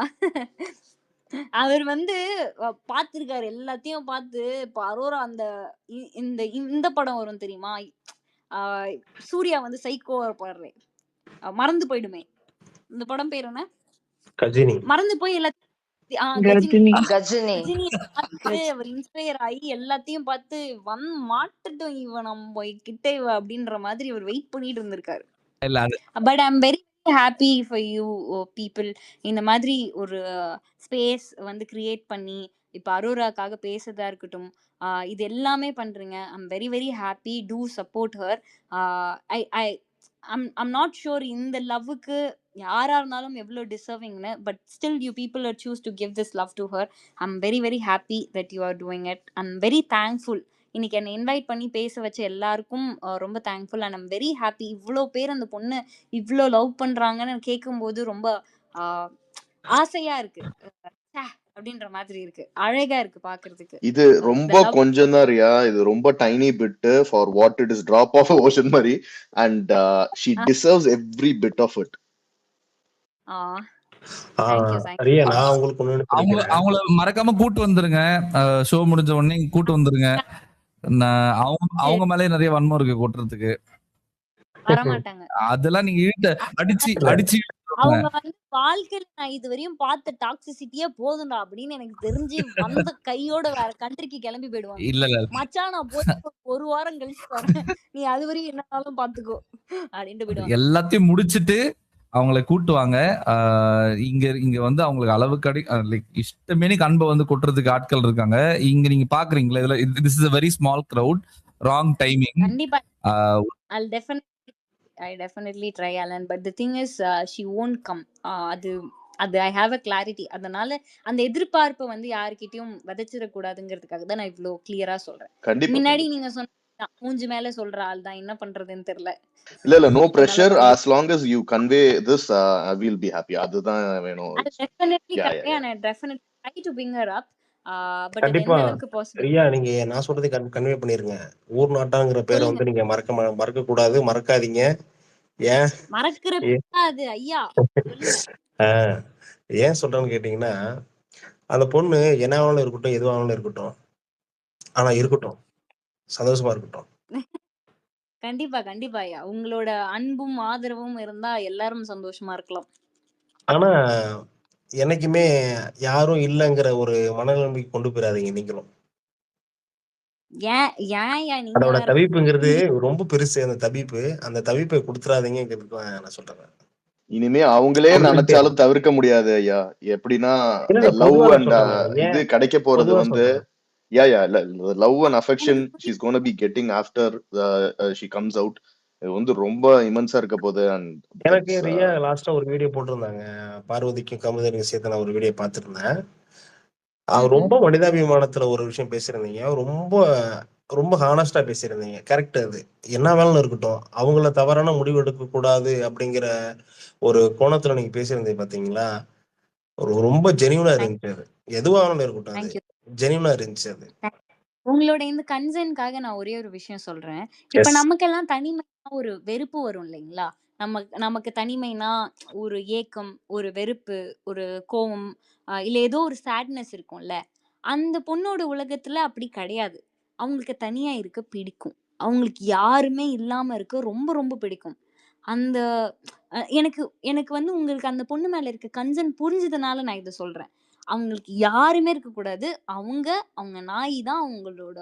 அவர் வந்து பார்த்திருக்காரு, எல்லாத்தையும் பார்த்து. இப்ப அரோரா அந்த இந்த படம் வரும் தெரியுமா? சூர்யா வந்து சைக்கோவா இருப்பாரு. மறந்து போயிடுமே. இந்த படம் பேர் என்ன? கஜினி. மறந்து போய் கஜினி. கஜினியை பார்த்து அவர் இன்ஸ்பயர் ஆகி எல்லாத்தையும் பார்த்து மாட்டட்டும் இவன் நம்ம கிட்ட அப்படின்ற மாதிரி அவர் வெயிட் பண்ணிட்டு இருந்திருக்காரு. But I am very happy for you people. இந்த மாதிரி ஒரு ஸ்பேஸ் வந்து கிரியேட் பண்ணி இப்ப அரோராக்காக பேசுறதா இருக்கட்டும், இது எல்லாமே பண்றீங்க. I'm very very happy. To support her. I'm not sure இந்த லவ்வுக்கு யாரா இருந்தாலும் எவ்வளவு டிசர்விங்னு, but still you people are choose to give this love to her. I'm very very happy that you are doing it. I'm very thankful. இன்னைக்கு என்னை இன்வைட் பண்ணி பேச வச்ச எல்லாருக்கும் ரொம்ப thankful. And I'm very happy. இவ்வளோ பேர் அந்த பொண்ணு இவ்வளோ லவ் பண்றாங்கன்னு கேட்கும்போது ரொம்ப ஆசையா இருக்கு. அப்படின்ற மாதிரி இருக்கு. அழகா இருக்கு பாக்குறதுக்கு. இது ரொம்ப கொஞ்சம் தான் ரியா. இது ரொம்ப tiny bit for what it is drop of ocean மாதிரி. And she deserves every bit of it. அவங்கள மறக்காம கூட்டு வந்துருங்க. ஷோ முடிஞ்ச உடனே கூட்டு வந்துருங்க. அவங்க மேலே நிறைய வன்மம் இருக்கு கொட்டுறதுக்கு. வரமாட்டாங்க. அதெல்லாம் நீங்க அடிச்சு அவங்க வந்து வாழ்க்கையில நான் இதுவரையும் பார்த்த டாக்ஸிசிட்டியே போதும்டா அப்படின்னு எனக்கு தெரிஞ்சு வந்த கையோட வேற கண்ட்ரிக்கு கிளம்பி போயிடுவாங்க. இல்ல மச்சான் நான் போய் ஒரு வாரம் கழிச்சு வரேன், நீ அது வரையும் என்னாலும் பாத்துக்கோ அப்படின்ட்டு போயிடுவாங்க. எல்லாத்தையும் முடிச்சிட்டு அவங்களை கூட்டுவாங்க. இங்க வந்து அவங்களுக்கு அளவுக்கு லைக் இஷ்டமேனி அன்பை வந்து கொட்டுறதுக்கு ஆட்கள் இருக்காங்க. இங்க நீங்க பாக்குறீங்களா? இதுல this is a very small crowd. wrong timing. கண்டிப்பா. I definitely try, Alan, but the thing is she won't come. அது I have a clarity. அதனால அந்த எதிர்பார்ப்பை வந்து யார்கிட்டயும் விதைச்சிட கூடாதுங்கிறதுக்காக தான் நான் இவ்ளோ கிளியரா சொல்றேன். முன்னாடி நீங்க சொன்ன மூஞ்சி மேல சொல்ற ஆள் தான், என்ன பண்றதுன்னு தெரியல. இல்ல no pressure. As long as you convey this, I will be happy. அதுதான் வேணும். Definitely and I definitely try to bring her up. But கண்டிப்பா எந்த அளவுக்கு பாசிபிள்? ரியா, நீங்க நான் சொல்றதை கன்வே பண்ணிருங்க. ஊர் நாட்டாங்கிற பேரை வந்து நீங்க மறக்க கூடாது, மறக்காதீங்க. ஏன் மறக்கிற அது ஐயா ஏன் சொல்றேன்னு கேட்டீங்கன்னா, அந்த பொண்ணு என்ன ஆனாலும் இருக்கட்டும், எதுவானாலும் இருக்கட்டும், ஆனா இருக்கட்டும், சந்தோஷமா இருக்கட்டும். கண்டிப்பா ஐயா. உங்களோட அன்பும் ஆதரவும் இருந்தா எல்லாரும் சந்தோஷமா இருக்கலாம். ஆனா என்னைக்குமே யாரும் இல்லைங்கிற ஒரு மனநிலைமைக்கு கொண்டு போயிடாதீங்க நீங்களும். அதோட தவிப்புங்கிறது ரொம்ப பெருசு. அந்த தவிப்பை கொடுத்துறாதீங்கிறது நான் சொல்றேன். இனிமே அவங்களே நினைச்சாலும் தவிர்க்க முடியாது ஐயா. எப்படின்னா லவ் அண்ட் இது கிடைக்க போறது வந்து love and affection she's going to be getting after she comes out. இது வந்து ரொம்ப இமன்ஸா இருக்க போகுது. எனக்கு ரியா லாஸ்டா ஒரு வீடியோ போட்டிருந்தாங்க, பார்வதிக்கும் கமலனுக்கும் சேர்த்து. நான் ஒரு வீடியோ பார்த்திருந்தேன். அவர் ரொம்ப மனிதாபிமானத்துல ஒரு விஷயம் பேசியிருந்தீங்க. ரொம்ப ரொம்ப ஹானஸ்டா பேசியிருந்தீங்க. கரெக்ட். அது என்ன வேலைன்னு இருக்கட்டும், அவங்கள தவறான முடிவு எடுக்க கூடாது அப்படிங்கிற ஒரு கோணத்துல நீங்க பேசியிருந்தீங்க பாத்தீங்களா? ரொம்ப ஜெனியூனா இருந்துச்சு. அது எதுவானாலும் இருக்கட்டும், அது ஜெனியூனா இருந்துச்சு. அது உங்களோட இந்த கன்சர்னுக்காக நான் ஒரே ஒரு விஷயம் சொல்றேன். இப்ப நமக்கெல்லாம் தனிமைனா ஒரு வெறுப்பு வரும் இல்லைங்களா? நமக்கு தனிமைனா ஒரு ஏக்கம், ஒரு வெறுப்பு, ஒரு கோவம், இல்ல ஏதோ ஒரு சேட்னஸ் இருக்கும்ல. அந்த பொண்ணோட உலகத்துல அப்படி கிடையாது. அவங்களுக்கு தனியா இருக்க பிடிக்கும். அவங்களுக்கு யாருமே இல்லாம இருக்க ரொம்ப ரொம்ப பிடிக்கும். அந்த எனக்கு வந்து உங்களுக்கு அந்த பொண்ணு மேல இருக்க கன்சர்ன் புரிஞ்சதுனால நான் இதை சொல்றேன். அவங்களுக்கு யாருமே இருக்கக்கூடாது. அவங்க நாய் தான் அவங்களோட.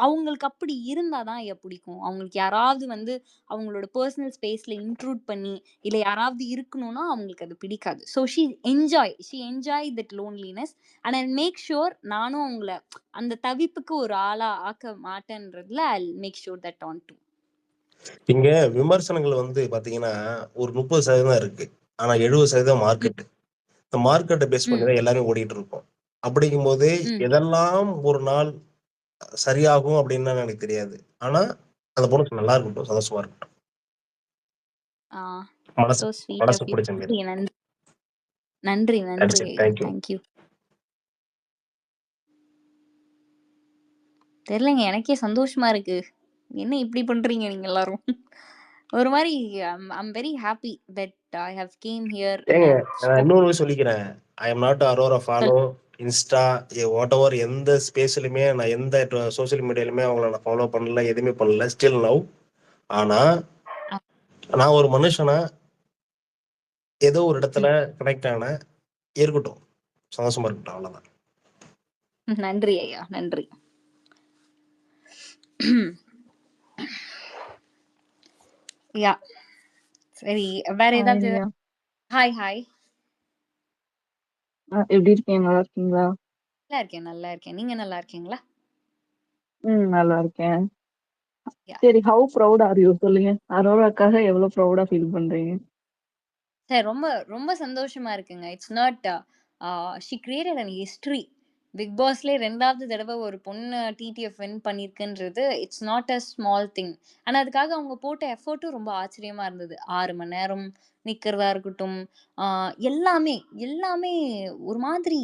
அவங்களுக்கு அப்படி இருந்தாதான் பிடிக்கும். அவங்களுக்கு யாராவது வந்து அவங்களோட பர்சனல் ஸ்பேஸ்ல இன்ட்ரூட் பண்ணி இல்ல யாராவது இருக்கணும்னா அவங்களுக்கு அது பிடிக்காது. So she enjoy that loneliness. And I make sure நானும் அவங்கள அந்த தவிப்புக்கு ஒரு ஆளா ஆக்க மாட்டேன்றதுல I make sure that on to. இங்க விமர்சனங்கள் வந்து பாத்தீங்கன்னா ஒரு 30% இருக்கு. ஆனா 70% மார்க்கெட். இந்த மார்க்கெட்டை பேஸ் பண்ணி ம் தான் எல்லாமே ஓடிட்டு இருக்கோம். அப்படிங்கும்போது ம் எதெல்லாம் ஒரு நாள் சரியாகும் அப்படின்னு எனக்கு தெரியாது. ஆனா அந்த பொண்ணு நல்லா இருக்கட்டும், சந்தோஷமா இருக்கட்டும். ஆ மனசு ஸோ ஸ்வீட் ஆஃப் மனசுக்கு யூ. பிடிச்ச மாரி. நன்றி நன்றி நன்றி தட்ஸ் இட். ஐயா. தேங்க்யூ. தேங்க்யூ. தெரியலங்க, எனக்கே சந்தோஷமா இருக்கு. என்ன இப்படி பண்றீங்க நீங்க எல்லாரும்? ஒரு மாதிரி I'm very happy that I have came here ஏங்க அண்ட் நான் இன்னொரு விஷயம் சொல்லிக்கிறேன். I am not Aurora follow Insta whatever எந்த ஸ்பேஸ்லயுமே நான் எந்த சோஷியல் மீடியாலுமே அவங்கள நான் ஃபாலோ பண்ணல, எதுவுமே பண்ணல ஸ்டில் நவ். ஆனா நான் ஒரு மனுஷனா ஏதோ ஒரு இடத்துல கனெக்ட் ஆன இருக்கட்டும், சந்தோஷமா இருக்கட்டும், அவ்வளவுதான். நன்றி ஐயா, நன்றி. யா சரி, வேற ஏதாவது? ஐயா. Hi hi. எப்படி இருக்கீங்க? நல்லா இருக்கீங்களா? நல்லா இருக்கேன் நல்லா இருக்கேன். நீங்க நல்லா இருக்கீங்களா? நல்லா இருக்கேன். யா சரி, ஹவு ப்ரௌட் ஆர் யூ சொல்லுங்க. அரோராக்காக எவ்வளவு ப்ரௌடா ஃபீல் பண்றீங்க? சார் ரொம்ப ரொம்ப சந்தோஷமா இருக்குங்க. It's not she created an history. Big பாஸ்லேயே 2வது தடவை ஒரு பொண்ணு டிடிஎஃப் வின் பண்ணியிருக்குன்றது it's not a small thing. ஆனால் அதுக்காக அவங்க போட்ட எஃபர்ட்டும் ரொம்ப ஆச்சரியமா இருந்தது. 6 மணி நேரம் நிற்கிறதா இருக்கட்டும், எல்லாமே எல்லாமே ஒரு மாதிரி.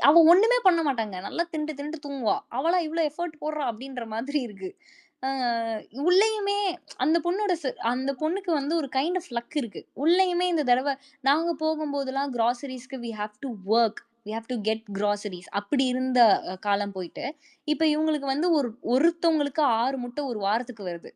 அவ ஒண்ணுமே பண்ண மாட்டாங்க. நல்லா தின்ட்டு தின்ட்டு தூங்குவா. அவளா இவ்ளோ எஃபோர்ட் போடுறா அப்படின்ற மாதிரி இருக்கு. அ உள்ளயுமே அந்த பொண்ணுக்கு வந்து ஒரு கைண்ட் ஆஃப் லக் இருக்கு. உள்ளயுமே இந்த தடவ நாங்க போகும்போதெல்லாம் கிராசரிஸ்க்கு we have to work. We have to get groceries. அப்படி இருந்த காலம் போயிட்டு, இப்ப இவங்களுக்கு வந்து ஒருத்தவங்களுக்கு 6 முட்டை ஒரு வாரத்துக்கு வருது.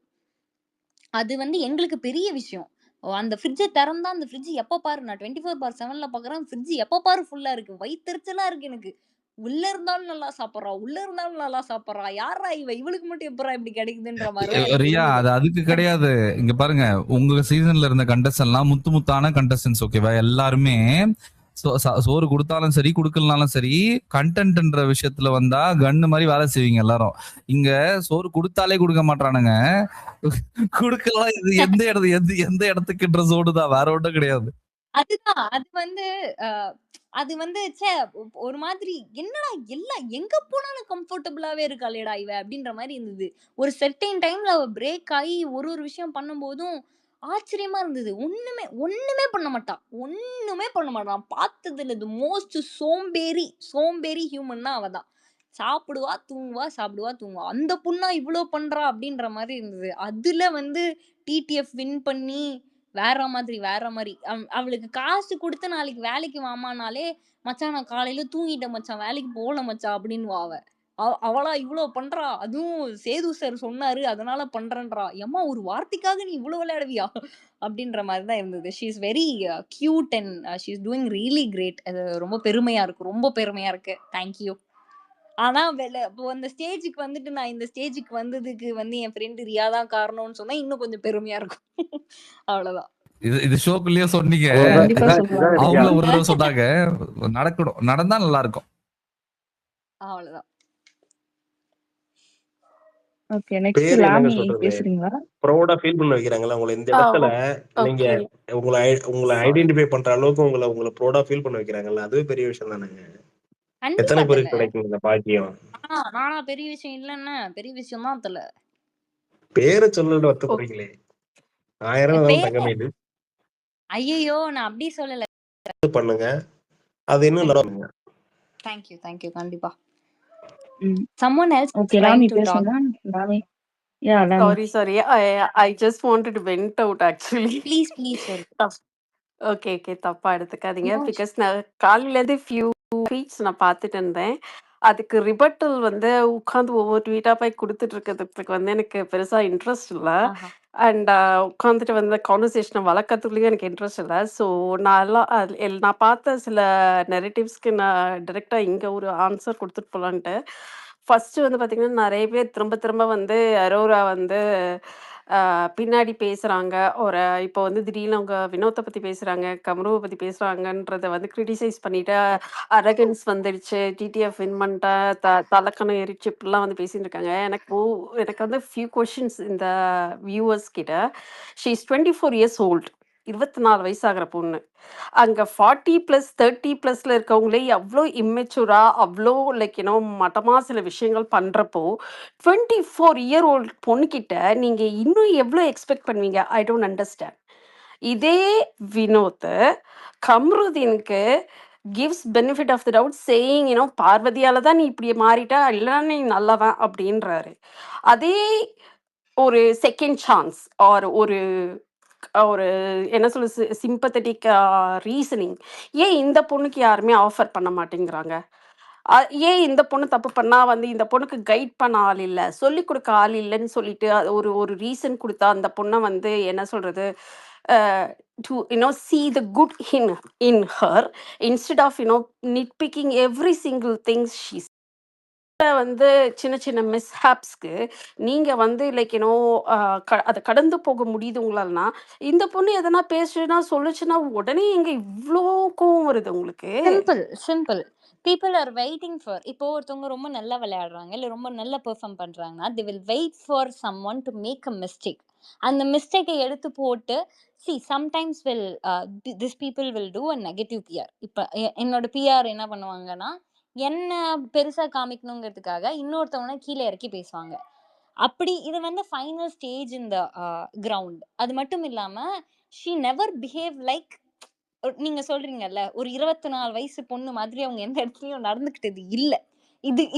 அது வந்து எங்களுக்கு பெரிய விஷயம். அந்த ஃப்ரிட்ஜ திறந்தா, அந்த ஃப்ரிட்ஜ் எப்ப பாரு நான் 24/7ல பார்க்குறேன். ஃப்ரிட்ஜ் எப்ப பாரு ஃபுல்லா இருக்கு. வயித்தெரிச்சலா இருக்கு எனக்கு. உள்ள இருந்தாலும் நல்லா சாப்பிடுறா, உள்ள இருந்தாலும் நல்லா சாப்பிடுறா. யார்றா இவ? இவளுக்கு மட்டும் எப்புட்றா இப்படி கிடைக்குதுன்ற மாரிலாம் எனக்கு ரியா, இருந்தது. அது அதுக்கு கிடையாது. இங்க பாருங்க, உங்க சீசன்ல இருந்த கண்டஸ்டன்ட்லாம் முத்து முத்தான கண்டஸ்டன்ஸ், ஓகேவா? எல்லாருமே சோறு கொடுத்தாலும் சரி, கொடுக்கலனாலும் சரி, கண்டென்ட்ன்ற விஷயத்துல வந்தா கன்னு மாதிரி வேலை செய்வீங்க எல்லாரும். இங்க சோறு கொடுத்தாலே கொடுக்க மாட்டானுங்க, கொடுக்கலாம். இது எந்த இடத்துக்குன்ற சோடு தான், வேற ஒன்றும் கிடையாது. அதுதான். அ அது வந்து ஒரு மாதிரி என்னடா எல்லாம் எங்க போனாலும் கம்ஃபர்டபுளாவே இருக்காளேடா இவ! அப்படின்ற மாரி இருந்தது. ஒரு செர்டைன் டைம்ல அவ பிரேக் ஆயி ஒரு விஷயம் பண்ணும்போதும் ஆச்சரியமா இருந்தது. ஒண்ணுமே பண்ண மாட்டா. ஒண்ணுமே பண்ண மாட்டா. நான் பார்த்ததுல தி மோஸ்ட் சோம்பேறி ஹியூமன்னா அவ தான். சாப்பிடுவா, தூங்குவா, சாப்பிடுவா, தூங்குவா. அந்த பொண்ணா இவ்ளோ பண்றா அப்படின்ற மாரி இருந்தது. அதுல வந்து டிடிஎஃப் வின் பண்ணி வேற மாரி. அவளுக்கு காசு குடுத்து நாளைக்கு வேலைக்கு வாம்மானாலே, "மச்சான் நான் காலையில தூங்கிட்டேன் மச்சான். வேலைக்கு போகல மச்சான்" அப்படின்னுவா அவ. அவளா இவ்ளோ பண்றா? அதுவும் சேது சார் சொன்னாரு, அதனால பண்றேன்றா. எம்மா ஒரு வார்த்தைக்காக நீ இவ்ளோ விளையாடுவியா? அப்படின்ற மாரி தான் இருந்தது. She is very cute and she is doing really great. அது ரொம்ப பெருமையா இருக்கு. ரொம்ப பெருமையா இருக்கு. Thank you. ஆனா இப்போ அந்த ஸ்டேஜ்க்கு வந்துட்டு நான் இந்த ஸ்டேஜ்க்கு வந்ததுக்கு வந்து என் ஃப்ரெண்ட் ரியா தான் காரணம்னு சொன்னா இன்னும் கொஞ்சம் பெருமையா இருக்கும். அவ்வளவுதான். இது ஷோக்குள்ளேயே சொன்னீங்க, அவ்வளவுதான். கண்டிப்பா இதான் சொல்லுவாங்க. இதான் ரியா. அவங்கள ஒரு தடவை சொன்னாங்க. நடக்கணும், நடந்தா நல்லா இருக்கும். அவ்வளவுதான். ஓகே, நெக்ஸ்ட் பேரு என்னங்க லாமி சொல்றது? பேசுறீங்களா? ப்ரௌடா ஃபீல் பண்ண வைக்கிறாங்கல்ல உங்களை இந்த இடத்துல. நீங்க ஓகே. உங்களை சாரி. ஐடென்டிஃபை பண்ற அளவுக்கு உங்களை ப்ரௌடா ஃபீல் பண்ண வைக்கிறாங்கல்ல, அதுவே பெரிய விஷயம் தானேங்க. எத்தனை கண்டிப்பா தல. பேருக்கு கிடைக்கும் இந்த பாக்கியம்? நானா பெரிய விஷயம் இல்லன்னா பெரிய விஷயம் தான் தல. பேரை சொல்லல வருத்தப்படுறீங்களே. 1000 தான் பேரே தங்கமேடு ஐயையோ நான் அப்படி சொல்லல. பண்ணுங்க, அது இன்னும் நடக்குங்க. தேங்க் யூ கண்டிப்பா. ம். someone else is okay, trying Lammy to talk. பேசுங்க. Lammy. Yeah, Lammy. Sorry. I just wanted to vent out actually. please சொல்லு. ஓகே தப்பா எடுத்துக்காதீங்க. No. பிகாஸ் நான் காலையிலேருந்து ஃபியூ ட்வீட்ஸ் நான் பார்த்துட்டு இருந்தேன். அதுக்கு ரிபட்டல் வந்து உட்காந்து ஒவ்வொரு ட்வீட்டா போய் கொடுத்துட்டு இருக்கிறதுக்கு வந்து எனக்கு பெருசா இன்ட்ரெஸ்ட் இல்ல. ஆஹா. அண்ட் உட்காந்துட்டு வந்து கான்வர்சேஷனை வளர்க்கறதுக்குள்ளேயும் எனக்கு இன்ட்ரெஸ்ட் இல்லை. ஸோ நான் பார்த்த சில நெரேட்டிவ்ஸ்க்கு நான் டைரெக்டா இங்க ஒரு ஆன்சர் கொடுத்துட்டு போலான்ட்டு. ஃபர்ஸ்ட் வந்து பார்த்தீங்கன்னா, நிறைய பேர் திரும்ப திரும்ப வந்து அரோரா வந்து பின்னாடி பேசுறாங்க. இப்போ வந்து திடீர்னு அவங்க வினோத்தை பத்தி பேசுறாங்க, கம்ருவை பத்தி பேசுறாங்கன்றத வந்து கிரிட்டிசைஸ் பண்ணிட்டு அரகன்ஸ் வந்துடுச்சு, டிடிஎஃப் வின் பண்ணிட்டா, தலக்கணம் ஏறிச்சு, இப்படிலாம் வந்து பேசிட்டு இருக்காங்க. எனக்கு வந்து ஃபியூ கொஷின்ஸ் இந்த வியூவர்ஸ் கிட்ட. She is 24 years old. 24 வயசு ஆகுற பொண்ணு. அங்க 40+ 30+ல இருக்கவங்களே அவ்ளோ இம்மெச்சூரா, அவ்ளோ லைக் மட்டமா சில விஷயங்கள் பண்றப்போ, 24 இயர் ஓல்ட் பொண்ணுகிட்ட நீங்க இன்னும் எவ்ளோ எக்ஸ்பெக்ட் பண்ணுவீங்க? I don't understand. இதே வினோத் கம்ருதீனுக்கு gives benefit of the doubt saying பார்வதியால தான் நீ இப்படி மாறிட்ட, இல்லைன்னா நீ நல்லவன் அப்படின்றாரு. அதே ஒரு செகண்ட் சான்ஸ் ஆர் ஒரு ஒரு என்ன சொல்ல சிம்பத்தட்டிக் ரீசனிங் ஏன் இந்த பொண்ணுக்கு யாருமே ஆஃபர் பண்ண மாட்டேங்கிறாங்க? ஏன் இந்த பொண்ணு தப்பு பண்ணா வந்து இந்த பொண்ணுக்கு கைட் பண்ண ஆள் இல்லை, சொல்லி கொடுக்க ஆள் இல்லைன்னு சொல்லிட்டு அது ஒரு ஒரு ரீசன் கொடுத்தா அந்த பொண்ணை வந்து என்ன சொல்றது to see the good in her instead of nitpicking every single thing she வந்து சின்ன சின்ன மிஸ்ஹாப்ஸ்க்கு நீங்க வந்து லைக் அதை கடந்து போக முடியுது உங்களாலனா, இந்த பொண்ணு எதனா பேசுனா சொல்லுச்சுன்னா உடனே எங்க இவ்ளோ கோவம் வருது உங்களுக்கு? Simple people are waiting for. இப்போ ஒருத்தவங்க ரொம்ப நல்லா விளையாடுறாங்க இல்லை ரொம்ப நல்லா பெர்ஃபார்ம் பண்றாங்கன்னா they will wait for someone to make a mistake. அந்த மிஸ்டேக்கை எடுத்து போட்டு sometimes will this people will do a negative PR. இப்போ என்னோட PR என்ன பண்ணுவாங்கன்னா, என்ன பெருசா காமிக்கணுங்கிறதுக்காக இன்னொருத்தவங்க கீழே இறக்கி பேசுவாங்க. அப்படி இது வந்து ஃபைனல் ஸ்டேஜ் இந்த கிரவுண்ட். அது மட்டும் இல்லாம ஷீ நெவர் பிஹேவ் லைக், நீங்க சொல்றீங்கல்ல ஒரு 24 வயசு பொண்ணு மாதிரி அவங்க எந்த இடத்துலயும் நடந்துக்கிட்டது இல்ல.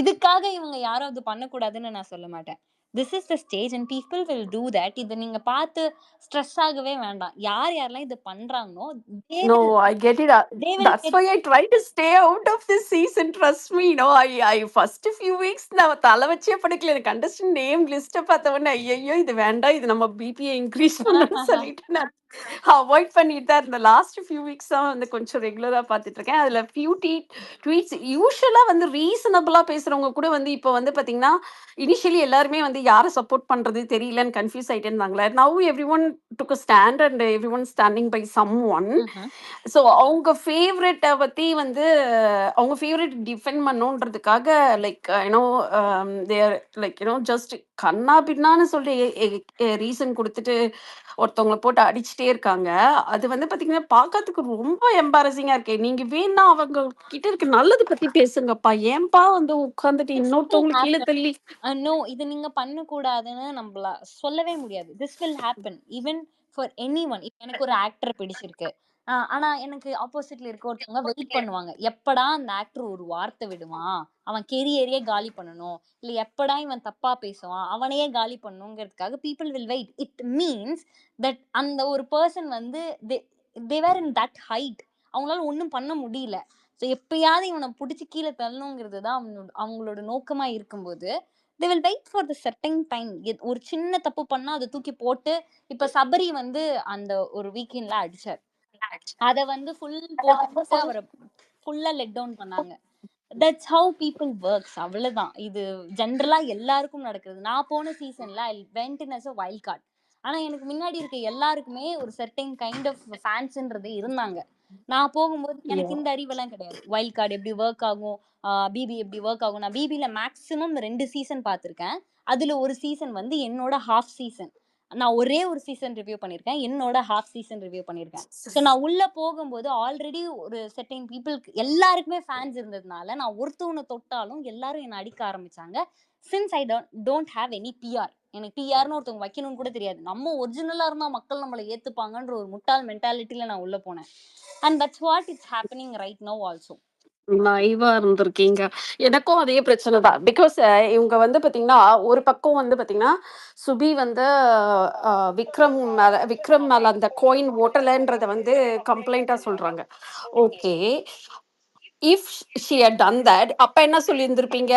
இதுக்காக இவங்க யாரும் அது பண்ணக்கூடாதுன்னு நான் சொல்ல மாட்டேன். This is the stage and people will do that. இதை நீங்க பார்த்து ஸ்ட்ரெஸ் ஆகவே வேண்டாம். யாரெல்லாம் இது பண்றாங்களோ No, I get it. they will That's get why I try to stay out of this season. Trust me, I first few weeks நான் தலை வச்சே படுக்கல. எனக்கு contestant name list பார்த்த உடனே ஐயோ இது வேண்டாம், இது நம்ம பிபிஐ இன்க்ரீஸ் பண்ணணும்னு சொல்லிட்டு நான் அவாய்ட் பண்ணிட்டு தான் இருந்தேன். லாஸ்ட் ஃபியூ வீக்ஸ் தான் வந்து கொஞ்சம் ரெகுலரா பார்த்துட்டு இருக்கேன். அதுல ஃபியூ ட்வீட்ஸ் யூஸ்வலா வந்து ரீசனபிளா பேசுறவங்க கூட வந்து இப்போ வந்து பாத்தீங்கன்னா இனிஷியலி எல்லாருமே வந்து யாரை சப்போர்ட் பண்றது தெரியலன்னு கன்ஃபியூஸ் ஆயிட்டே இருந்தாங்களே. Now every one took a stand and every one standing by some one. So அவங்க ஃபேவரட்டை பற்றி வந்து அவங்க ஃபேவரட் டிஃபெண்ட் பண்ணுன்றதுக்காக லைக் தேர் லைக் ஜஸ்ட் கண்ணா பின்னான்னு சொல்லி ரீசன் கொடுத்துட்டு ஒருத்தவங்களை போட்டு அடிச்சுட்டே இருக்காங்க. அது வந்து பார்த்தீங்கன்னா பார்க்கறதுக்கு ரொம்ப எம்பாரசிங்காக இருக்கு. நீங்கள் வேணா அவங்க கிட்ட இருக்க நல்லது பற்றி பேசுங்கப்பா, ஏன்பா வந்து உட்காந்துட்டு இன்னொருத்தவங்களுக்கு கீழே தள்ளி நோ இது நீங்க பண்ணக்கூடாதுன்னு நம்மள சொல்லவே முடியாது. This will happen even for any one. எனக்கு ஒரு ஆக்டர் பிடிச்சிருக்கு, ஆனா எனக்கு ஆப்போசிட்ல இருக்க ஒருத்தவங்க வெயிட் பண்ணுவாங்க, எப்படா அந்த ஆக்டர் ஒரு வார்த்தை விடுவான், அவன் கெரியரையே காலி பண்ணணும், இல்ல எப்படா இவன் தப்பா பேசுவான் அவனையே காலி பண்ணணுங்கிறதுக்காக people will wait. It means that அந்த ஒரு பர்சன் வந்து they were in that height, அவங்களால ஒன்றும் பண்ண முடியல. ஸோ எப்பயாவது இவனை பிடிச்சி கீழே தள்ளணுங்கிறது தான் அவங்களோட நோக்கமா இருக்கும்போது they will wait for the certain time. ஒரு சின்ன தப்பு பண்ணா அதை தூக்கி போட்டு, இப்ப சபரி வந்து அந்த ஒரு வீக்கெண்ட்ல அடிச்சார், அத வந்து ஃபுல் போட்டு அவரை ஃபுல்லா லெட் டவுன் பண்ணாங்க. That's how people works. அவ்வளவுதான். இது ஜென்ரலா எல்லாருக்கும் நடக்குது. நான் போன சீசன்ல I went in as a wild card. ஆனா எனக்கு முன்னாடி இருக்க எல்லாருக்குமே ஒரு சர்டைன் கைண்ட் ஆஃப் ஃபேன்ஸ்ன்றது இருந்தாங்க. நான் போகும்போது எனக்கு இந்த அறிவெல்லாம் கிடையாது. வைல்ட் கார்டு எப்படி ஒர்க் ஆகும், பிபி எப்படி ஒர்க் ஆகும். நான் பிபில மேக்ஸிமம் 2 சீசன் பார்த்திருக்கேன். அதுல ஒரு சீசன் வந்து என்னோட ஹாஃப் சீசன். நான் ஒரே ஒரு சீசன் ரிவ்யூ பண்ணியிருக்கேன், என்னோட ஹாஃப் சீசன் ரிவ்யூ பண்ணியிருக்கேன். ஸோ நான் உள்ள போகும்போது ஆல்ரெடி ஒரு செர்டைன் பீப்புளுக்கு எல்லாருக்குமே ஃபேன்ஸ் இருந்ததுனால நான் ஒருத்தவனை தொட்டாலும் எல்லாரும் என்னை அடிக்க ஆரம்பிச்சாங்க. Since I don't have any PR. எனக்கு பிஆர்னு ஒருத்தவங்க வைக்கணும்னு கூட தெரியாது. நம்ம ஒரிஜினலா இருந்தா மக்கள் நம்மளை ஏத்துப்பாங்கன்ற ஒரு முட்டாள் மென்டாலிட்டியில நான் உள்ள போனேன். And that's what it's happening right now also. நைவா இருந்திருக்கீங்க. எனக்கும் அதே பிரச்சனை தான். பிகாஸ் இவங்க வந்து பார்த்தீங்கன்னா ஒரு பக்கம் வந்து பார்த்தீங்கன்னா சுபி வந்து விக்ரம் மேல அந்த கோயின் ஓட்டலைன்றத வந்து கம்ப்ளைண்ட்டாக சொல்றாங்க. Okay, if she had done that அப்ப என்ன சொல்லியிருந்திருப்பீங்க?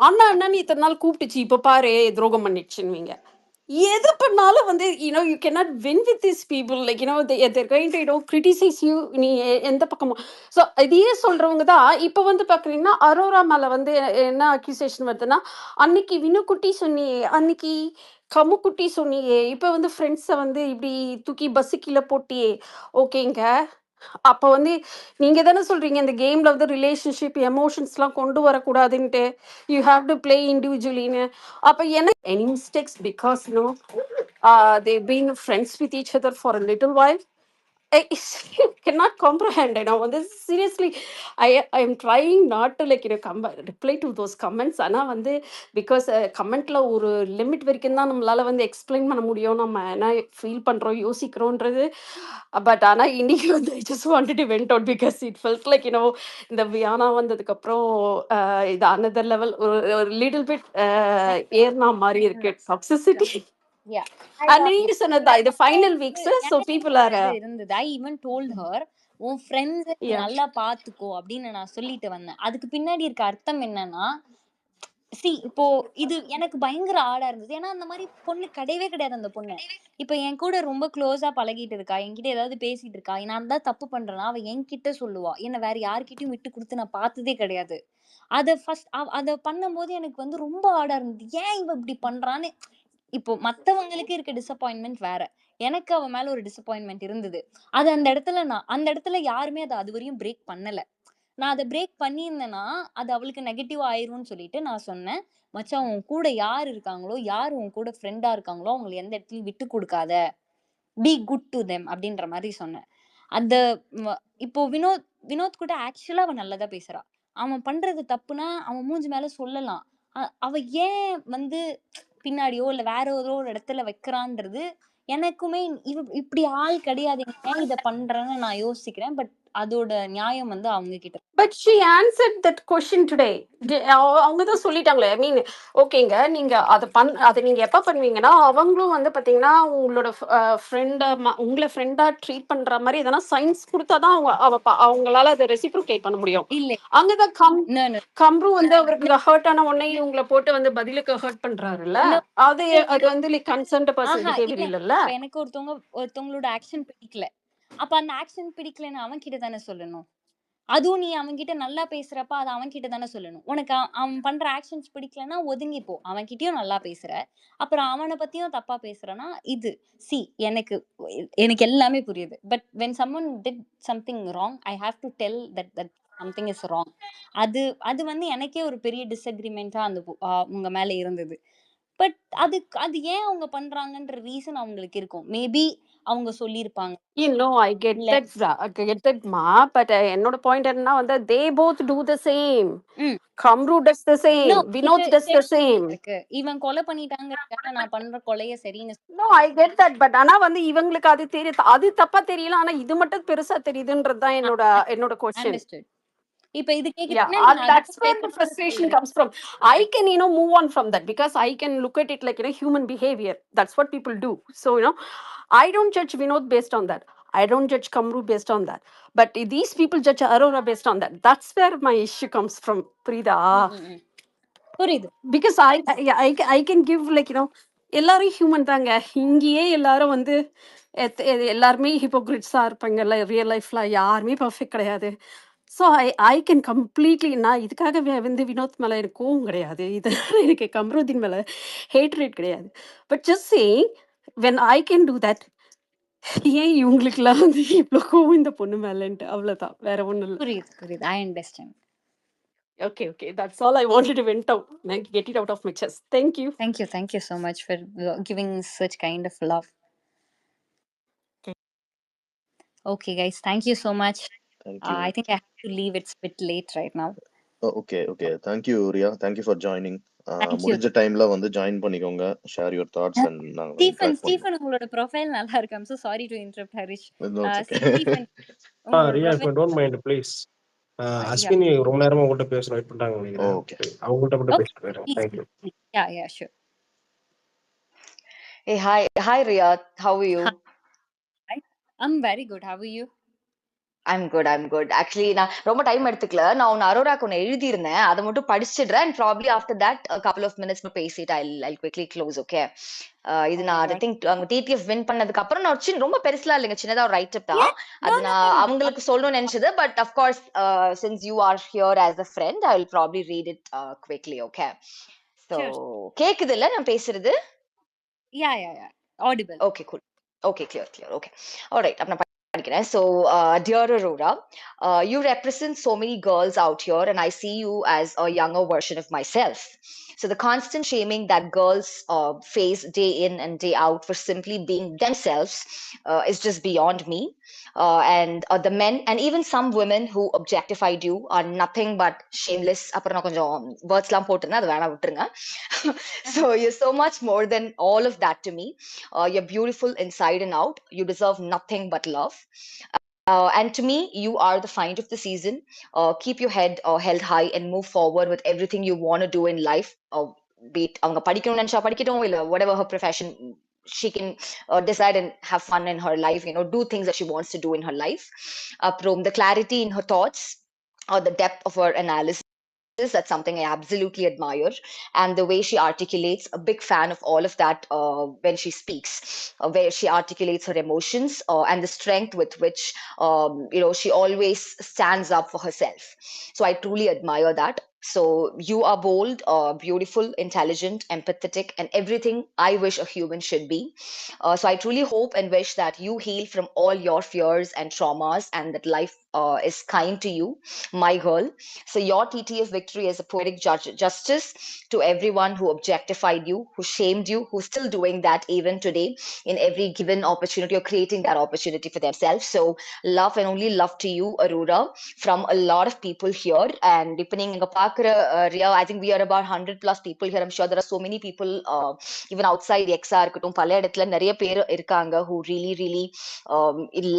அண்ணா அண்ணன் இத்தனை நாள் கூப்பிட்டுச்சு, இப்போ பாரு துரோகம் பண்ணிடுச்சுன்னுவீங்க. எது பண்ணாலும் வந்து you cannot win with this people. Like they're going to criticise you. நீ எந்த பக்கமும் ஸோ இதையே சொல்றவங்க தான் இப்போ வந்து பார்க்குறீங்கன்னா அரோரா மேலே வந்து என்ன அக்யூசேஷன் வருதுன்னா, அன்னைக்கு வினுக்குட்டி சொன்னியே, அன்னைக்கு கமுக்குட்டி சொன்னியே, இப்போ வந்து ஃப்ரெண்ட்ஸை வந்து இப்படி தூக்கி பஸ்ஸு கீழே போட்டியே. ஓகேங்க, அப்போ வந்து நீங்கள் தானே சொல்கிறீங்க இந்த கேமில் வந்து ரிலேஷன்ஷிப் எமோஷன்ஸ்லாம் கொண்டு வரக்கூடாதுன்ட்டு, யூ ஹாவ் டு பிளே இண்டிவிஜுவலின்னு. அப்போ என்ன any mistakes because they been friends with each other for a little while. I cannot comprehend. This seriously, I am trying not to reply to those comments. Because commentல ஒரு லிமிட் வரைக்கும் தான் நம்மளால எக்ஸ்பிளைன் பண்ண முடியும். நம்ம என்ன ஃபீல் பண்றோம் யோசிக்கிறோன்றது. பட் இன்னைக்கு I just wanted to vent out because it felt like இந்த வியானா வந்ததுக்கு அப்புறம் இது another level ஒரு little bit ஏர்னா மாதிரி இருக்கு டாக்ஸிசிட்டி. Yeah. நீங்க சொன்னதா இது final weeks so people are இருந்தது. I even told her உன் ஃப்ரெண்ட்ஸ் yeah. நல்லா பாத்துக்கோ அப்படின்னு நான் சொல்லிட்டு வந்தேன். அதுக்கு பின்னாடி இருக்க அர்த்தம் என்னன்னா, இப்போ இது எனக்கு பயங்கர ஆடா இருந்தது. ஏன்னா அந்த மாதிரி பொண்ணு கிடையவே கிடையாது. அந்த பொண்ணு இப்ப என் கூட ரொம்ப க்ளோஸா பழகிட்டு இருக்கா, என்கிட்ட ஏதாவது பேசிட்டு இருக்கா, நான் தான் தப்பு பண்றேன்னா அவ என்கிட்ட சொல்லுவா. என்ன வேற யார்கிட்டயும் விட்டு கொடுத்து நான் பார்த்ததே கிடையாது. அத ஃபர்ஸ்ட் அத பண்ணும்போது எனக்கு ரொம்ப ஆடா இருந்தது. ஏன் இவ இப்படி பண்றான்னு. இப்போ மத்தவங்களுக்கு இருக்க டிசப்பாயின்மெண்ட் வேற, எனக்கு அவ மேல ஒரு டிசப்பாயின்மெண்ட் இருந்தது. அது அந்த இடத்துல யாருமே அதை அதுவரையும் பிரேக் பண்ணல. நான் அதை பிரேக் பண்ணியிருந்தேன்னா அது அவளுக்கு நெகட்டிவ் ஆயிரும்னு சொல்லிட்டு நான் சொன்னேன், மச்சான் உன் கூட யார் இருக்காங்களோ, யார் உன் கூட ஃப்ரெண்டா இருக்காங்களோ அவங்களை எந்த இடத்துலயும் விட்டு கொடுக்காத, பி குட் டு தெம் அப்படின்ற மாதிரி சொன்னேன். அந்த இப்போ வினோத் கூட ஆக்சுவலா அவன் நல்லதா பேசுறா. அவன் பண்றது தப்புனா அவன் மூஞ்சி மேல சொல்லலாம். அவ ஏன் பின்னாடியோ இல்ல வேற ஏதோ ஒரு இடத்துல வைக்கிறான்றது எனக்குமே இப்படி ஆள் கிடையாது, ஏன் இதை பண்றேன்னு நான் யோசிக்கிறேன். பட் அதோட நியாயம் அவங்க கிட்ட. But she answered that question today. அவங்க தான் சொல்லிட்டாங்களே. ஐ மீன் ஓகேங்க, நீங்க அதை நீங்க எப்ப பண்ணுவீங்கன்னா அவங்களும் பாத்தீங்கன்னா உங்களோட உங்களை ஃப்ரெண்டா ட்ரீட் பண்ற மாதிரி எதனா சயின்ஸ் கொடுத்தாதான் அவங்களால அதை ரெசிப்ரோகேட் பண்ண முடியும். இல்ல அங்கதான் கம்ரு அவருக்கு ஹர்ட் ஆன உடனே உங்களை போட்டு பதிலுக்கு ஹர்ட் பண்றாருல்ல, அது கன்சர்ன்ட் பர்சன் பிஹேவியர் இல்லல்ல. எனக்கு ஒருத்தவங்களோட ஆக்ஷன் பிடிக்கல, அப்ப அந்த ஆக்ஷன் பிடிக்கலன்னு அவன் கிட்ட தானே சொல்லணும். அதுவும் நீ அவன்கிட்ட நல்லா பேசுறப்ப அது அவன் கிட்ட தானே சொல்லணும். உனக்கு அவன் பண்ற ஆக்ஷன்ஸ் பிடிக்கலன்னா ஒதுங்கிப்போ. அவன் கிட்டயும் நல்லா பேசுற, அப்புறம் அவனை பத்தியும் தப்பா பேசுறனா இது எனக்கு எல்லாமே புரியுது. But when someone did something wrong, I have to tell that something is wrong. அது எனக்கே ஒரு பெரிய டிஸ்அக்ரிமெண்டா உங்க மேல இருந்தது. பட் அது ஏன் அவங்க பண்றாங்கன்ற ரீசன் அவங்களுக்கு இருக்கும். மேபி அவங்க சொல்லியிருப்பாங்க. I get that ma, but என்னோட பாயிண்ட் என்னன்னா they both do the same. Kamru does the same, Vinod does the same. இவன் கொலை பண்ணிட்டாங்க, நான் பண்ற கொலைய சரின்னு. No, I get that, but இவங்களுக்கு அது தெரியுது, அது தப்பா தெரியல, ஆனா இது மட்டும் பெருசா தெரியுதுன்றதுதான் என்னோட question. இப்ப இது that's where the frustration comes from. I can move on from that because I can look at it like human behavior. That's what people do. So I don't judge Vinod based on that. I don't judge Kamru based on that. But these people judge Aurora based on that. That's where my issue comes from, Prida. Because I can give எல்லாரும் ஹியூமன் தாங்க. இங்கேயே எல்லாரும் எல்லாருமே ஹிப்போக்ரிட்ஸா இருப்பாங்க. ரியல் லைஃப்ல யாருமே பர்ஃபெக்ட் கிடையாது. ஸோ ஐ கேன் கம்ப்ளீட்லி, நான் இதுக்காக வினோத் மேலே எனக்கு கோவம் கிடையாது, இதனால எனக்கு கம்ருதீன் மேலே ஹேட்ரேட் கிடையாது. But just saying when I can do that, ஏன் இவங்களுக்குலாம் இவ்வளோ கோவம் இந்த பொண்ணு மேலேன்ட்டு, அவ்வளோதான், வேற ஒன்றும் இல்லை. புரியுது. I understand. Okay, that's all I wanted to vent out. Get it out of my chest. Thank you. Thank you so much for giving such kind of love. Okay guys, thank you so much. Thank you. I think I have to leave. It's a bit late right now. Okay. Thank you, Ria. Thank you for joining. முடிஞ்ச டைம்ல ஜாயின் பண்ணிக்கோங்க. ஷேர் யுவர் தாட்ஸ் அண்ட் நாங்க ஸ்டீஃபன் உங்களோட ப்ரொஃபைல் நல்லா இருக்கு. I'm so sorry to interrupt Harish. Stephen Ria, if you don't mind please. Ashwini ரொம்ப நேரமா உங்கள்ட்ட பேச வெயிட் பண்றாங்க நினைக்கிறேன். ஓகே, அவங்கள்ட்ட மட்டும் பேசிட்டு போறேன். Thank you. Yeah, sure. Hey, hi Ria, how are you? Hi. I'm very good. How are you? I'm good. Actually, நான் ரொம்ப டைம் எடுத்துக்கல. நான் உன்னை அரோராக்கு ஒன்று எழுதியிருந்தேன், அதை மட்டும் படிச்சிடுறேன். And probably after that a couple of minutes பேசிட்டு I'll quickly close. Okay. இது நான் I think அவங்க TTF வின் பண்ணதுக்கு அப்புறம் நான் ரொம்ப பெருசா இல்லைங்க, சின்னதா ஒரு ரைட் அப் தான். அது நான் அவங்களுக்கு சொல்லணும்னு நினைச்சது. But of course since you are here as a friend, I will probably read it quickly. Okay. So கேக்குது இல்ல நான் பேசுறது? Yeah. Audible. Okay, cool. Okay, clear. Okay. All right. So, dear Aurora, you represent so many girls out here, and I see you as a younger version of myself. So the constant shaming that girls face day in and day out for simply being themselves is just beyond me. And the men and even some women who objectified you are nothing but shameless. அப்புறம் நான் கொஞ்சம் வேர்ட்ஸ்லாம் போட்டுருந்தேன், அது வேணா விட்டுருங்க. So you're so much more than all of that to me. You're beautiful inside and out. You deserve nothing but love. And to me, you are the find of the season. Keep your head held high and move forward with everything you want to do in life. Be it அவங்க படிக்கணும்னு நினைச்சா படிக்கட்டும், இல்ல whatever her profession, she can decide and have fun in her life, do things that she wants to do in her life. From the clarity in her thoughts or the depth of her analysis, that's something I absolutely admire. And the way she articulates, a big fan of all of that when she speaks, where she articulates her emotions and the strength with which she always stands up for herself. So I truly admire that. So you are bold, beautiful, intelligent, empathetic, and everything I wish a human should be. So I truly hope and wish that you heal from all your fears and traumas, and that life is kind to you, my girl. So your TTF victory is a poetic justice to everyone who objectified you, who shamed you, who's still doing that even today in every given opportunity, or creating that opportunity for themselves. So love and only love to you, Aurora, from a lot of people here. And depending on Ria, I think we are about 100+ people here. I'm sure there are so many people even outside XR இருக்கட்டும், பல இடத்துல நிறைய பேர் இருக்காங்க who really really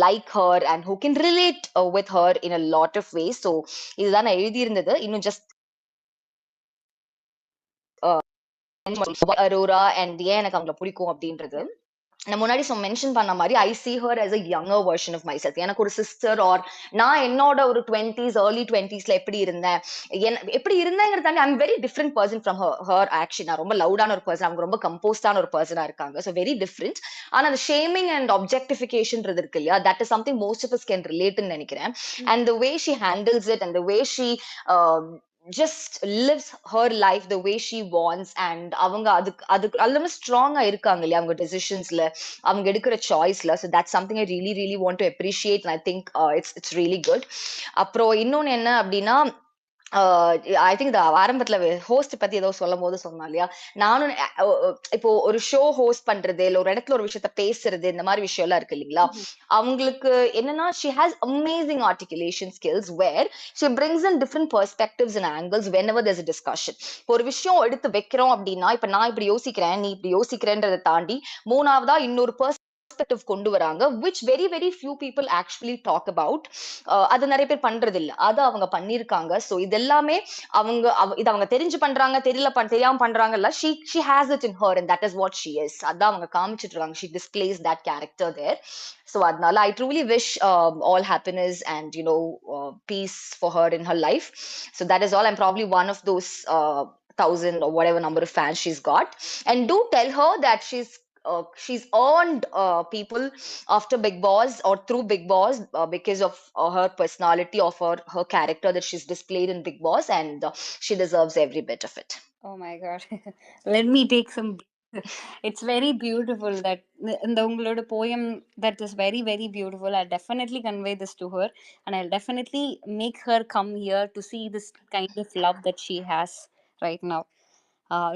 like her and who can relate with her in a lot of ways. So இதுதான் நான் எழுதியிருந்தது. இன்னும் just அரோரா அண்ட் ஏன் எனக்கு அவங்கள பிடிக்கும் அப்படின்றது, நான் முன்னாடி மென்ஷன் பண்ண மாதிரி, ஐ see her as a younger version of myself. எனக்கு ஒரு சிஸ்டர், ஆர் நான் என்னோட ஒரு 20s early 20sல எப்படி இருந்தேங்கிறத தாண்டி I'm very different person from her actually. நான் ரொம்ப லவுடான ஒரு பர்சன், அவங்க ரொம்ப கம்போஸ்டான ஒரு பர்சனா இருக்காங்க. So very different. ஆனா அந்த ஷேமிங் அண்ட் ஆப்ஜெக்டிஃபிகேஷன்றது இருக்கு இல்லையா, that is something most of us can relate ன்னு நினைக்கிறேன். அண்ட் the way she handles it and the way she just lives her life the way she wants, and அவங்க அதுக்கு எல்லாமே ஸ்ட்ராங்கா இருக்காங்க இல்லையா அவங்க டெசிஷன்ஸ்ல, அவங்க எடுக்கிற சாய்ஸ்ல. So that's something I really really want to appreciate, and I think it's really good. அப்புறம் இன்னொன்னு என்ன அப்படின்னா, ஐ திங்க் இந்த ஆரம்பத்துல ஹோஸ்ட் பத்தி ஏதோ சொல்லும் போது சொன்னா இல்லையா, நானும் இப்போ ஒரு ஷோ ஹோஸ்ட் பண்றது, இல்ல ஒரு இடத்துல ஒரு விஷயத்த பேசுறது, இந்த மாதிரி விஷயம் எல்லாம் இருக்கு இல்லைங்களா, அவங்களுக்கு என்னன்னா she has amazing articulation skills where she brings in different perspectives and angles whenever there's a discussion. இப்போ ஒரு விஷயம் எடுத்து வைக்கிறோம் அப்படின்னா, இப்ப நான் இப்படி யோசிக்கிறேன், நீ இப்படி யோசிக்கிறேன்றதை தாண்டி மூணாவதா இன்னொரு perspective கொண்டு வராங்க, which very very few people actually talk about. அது நிறைய பேர் பண்றது இல்ல, அது அவங்க பண்ணிருக்காங்க. சோ இது எல்லாமே அவங்க தெரிஞ்சு பண்றாங்க, தெரியாம பண்றாங்க இல்ல, she has it in her and that is what she is. அதான் அவங்க காமிச்சிட்டு இருக்காங்க, she displays that character there. So adnala I truly wish all happiness and peace for her in her life. So that is all. I'm probably one of those 1,000 or whatever number of fans she's got, and do tell her that she's earned people after Big Boss or through Big Boss because of her personality, of her character that she's displayed in Big Boss, and she deserves every bit of it. Oh my god. Let me take some. It's very beautiful that in the ungaloda poem, that is very very beautiful. I'll definitely convey this to her, and I'll definitely make her come here to see this kind of love that she has right now.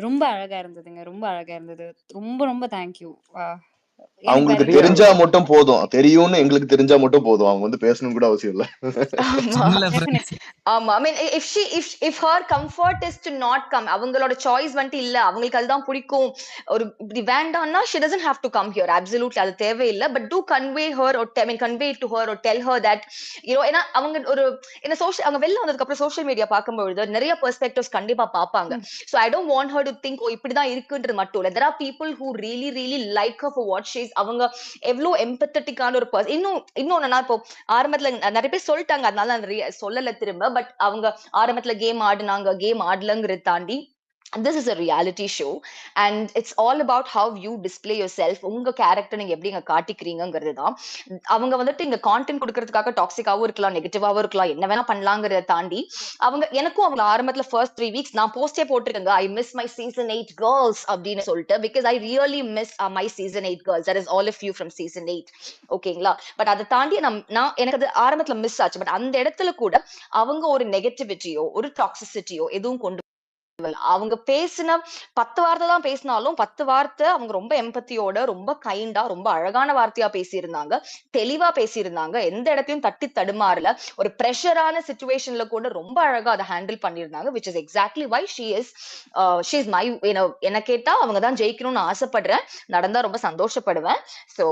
ரொம்ப அழகா இருந்ததுங்க, ரொம்ப அழகா இருந்தது. ரொம்ப ரொம்ப தேங்க்யூ. அவங்களுக்கு தெரிஞ்சா மட்டும் போதும், தெரியும்னு எங்களுக்கு தெரிஞ்சா மட்டும் போதும், அவங்க வந்து பேசணும் கூட அவசியம் இல்ல. ஆமா, I mean if her comfort is to not come, அவங்களோட சாய்ஸ் வந்து இல்ல, அவங்களுக்கு அதுதான் பிடிக்கும், ஒரு இப்படி வேண்டாம்னா she doesn't have to come here. Absolutely, அது தேவையில்லை. But do convey her or convey it to her or tell her that ஏன்னா அவங்க ஒரு என்ன சோஷியல், அவங்க வெளில வந்ததுக்கு அப்புறம் சோஷியல் மீடியா பார்க்கும்போது நிறைய பெர்ஸ்பெக்டிவ்ஸ் கண்டிப்பா பார்ப்பாங்க. So I don't want her to think இப்படிதான் இருக்குன்றது மட்டும் இல்ல. There are people who really really like her for what she is. அவங்க எவ்வளவு எம்பத்தட்டிக்கான ஒரு பர்சன். இன்னொன்னு இப்போ ஆரம்பத்துல நிறைய பேர் சொல்லிட்டாங்க, அதனால சொல்லல திரும்ப. பட் அவங்க ஆரம்பத்துல கேம் ஆடுனாங்க, கேம் ஆடலங்கிறத தாண்டி this is a reality show and it's all about how you display yourself. உங்க கேரக்டர் நீங்க எப்படி காட்டிக்கிறீங்கிறது தான். அவங்க வந்துட்டு இங்க கான்டென்ட் கொடுக்கறதுக்காக டாக்ஸிக்காவும் இருக்கலாம், நெகட்டிவாவும் இருக்கலாம், என்ன வேணா பண்ணலாங்கிறத தாண்டி எனக்கும் அவங்க ஆரம்பத்துல ஃபர்ஸ்ட் 3 weeks நான் போஸ்டே போட்டிருக்கேங்க, I miss my season 8 girls அப்படின்னு சொல்லிட்டு, because I really miss my season 8 girls. That is all of you from season 8. ஓகேங்களா? பட் அதை தாண்டி நான் எனக்கு அது ஆரம்பத்துல மிஸ் ஆச்சு. பட் அந்த இடத்துல கூட அவங்க ஒரு நெகட்டிவிட்டியோ ஒரு டாக்ஸிசிட்டியோ எதுவும் கொண்டு அவங்க பேசின 10 வார்த்தை தான் பேசினாலும் 10 வார்த்தை அவங்க ரொம்ப எம்பத்தியோட ரொம்ப கைண்டா ரொம்ப அழகான வார்த்தையா பேசியிருந்தாங்க, தெளிவா பேசியிருந்தாங்க, எந்த இடத்தையும் தட்டி தடுமாறல. ஒரு பிரஷரான சுச்சுவேஷன்ல கூட ரொம்ப அழகா அதை ஹேண்டில் பண்ணியிருந்தாங்க, which is exactly why she is my, என்ன கேட்டா அவங்க தான் ஜெயிக்கணும்னு ஆசைப்படுறேன், நடந்தா ரொம்ப சந்தோஷப்படுவேன். So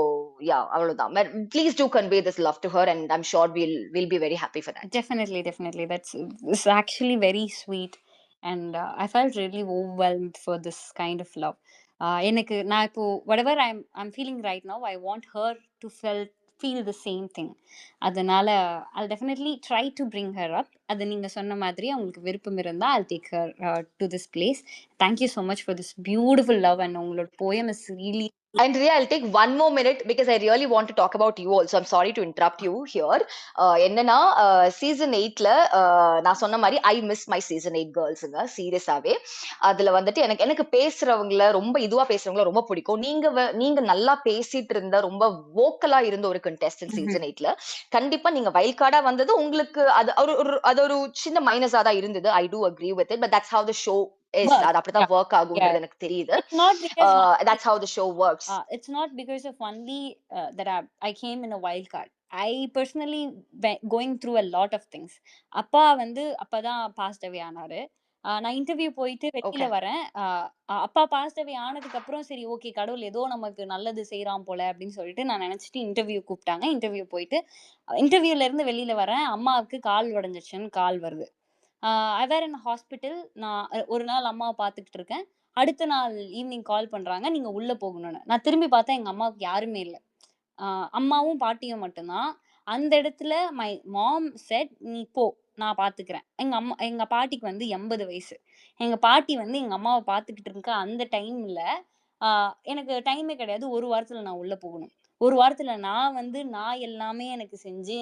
yeah, அவ்வளவுதான். Please do convey this love to her and I'm sure we'll be very happy for that. Definitely. It's actually very sweet, and I felt really overwhelmed for this kind of love. எனக்கு நான் இப்போ whatever I'm feeling right now, I want her to feel the same thing. அதனால I'll definitely try to bring her up. அது நீங்க சொன்ன மாதிரி அவங்களுக்கு விருப்பம் இருந்தா I'll take her to this place. Thank you so much for this beautiful love, and உங்களோட poem is really. And Riya, I'll take one more minute because I really want to talk about you also. I'm sorry to interrupt you here. என்னன்னா சீசன் 8ல நான் சொன்ன மாதிரி ஐ மிஸ் மை சீசன் 8 கேர்ள்ஸுங்க, சீரியஸாவே. அதுல வந்துட்டு எனக்கு பேசுறவங்கள ரொம்ப இதுவா பேசுறவங்கள ரொம்ப பிடிக்கும். நீங்க நல்லா பேசிட்டு இருந்த ரொம்ப வோக்கலா இருந்த ஒரு கண்டெஸ்டன்ட் சீசன் 8ல. கண்டிப்பா நீங்க வைல்ட் கார்டா வந்தது உங்களுக்கு அது ஒரு சின்ன மைனஸா தான் இருந்தது. I do agree with it, but that's how the show is. But அது அப்படிதான் ஒர்க் ஆகும்ன்றது எனக்கு தெரியுது. it's not because That's how the show works. It's not because of only that I came in a wild card. I personally going through a lot of things. அப்பா வந்து அப்பதான் பாஸ்ட் அவே ஆனாரு. நான் இன்டர்வியூ போயிட்டு வெளியில வரேன். அப்பா பாஸ்ட் அவே ஆனதுக்கு அப்புறம் சரி ஓகே, கடவுள் ஏதோ நமக்கு நல்லது செய்யறான் போல அப்படின்னு சொல்லிட்டு நான் நினைச்சிட்டு இன்டர்வியூ கூப்பிட்டாங்க. இன்டர்வியூ போயிட்டு இன்டர்வியூல இருந்து வெளியில வரேன். அம்மாவுக்கு கால் உடைஞ்சிருச்சுன்னு கால் வருது. ஐ வேர் இன் ஹாஸ்பிட்டல். நான் ஒரு நாள் அம்மாவை பார்த்துக்கிட்டு இருக்கேன். அடுத்த நாள் ஈவினிங் கால் பண்றாங்க, நீங்க உள்ள போகணும்னு. நான் திரும்பி பார்த்தா எங்க அம்மாவுக்கு யாருமே இல்லை. அம்மாவும் பாட்டியும் மட்டும்தான். அந்த இடத்துல மை மாம் செட், நீ போ, நான் பாத்துக்கிறேன். எங்க பாட்டிக்கு வந்து 80 வயசு. எங்க பாட்டி வந்து எங்க அம்மாவை பார்த்துக்கிட்டு இருக்க அந்த டைம்ல எனக்கு டைமே கிடையாது. ஒரு வாரத்துல நான் உள்ள போகணும். ஒரு வாரத்துல நான் எல்லாமே எனக்கு செஞ்சு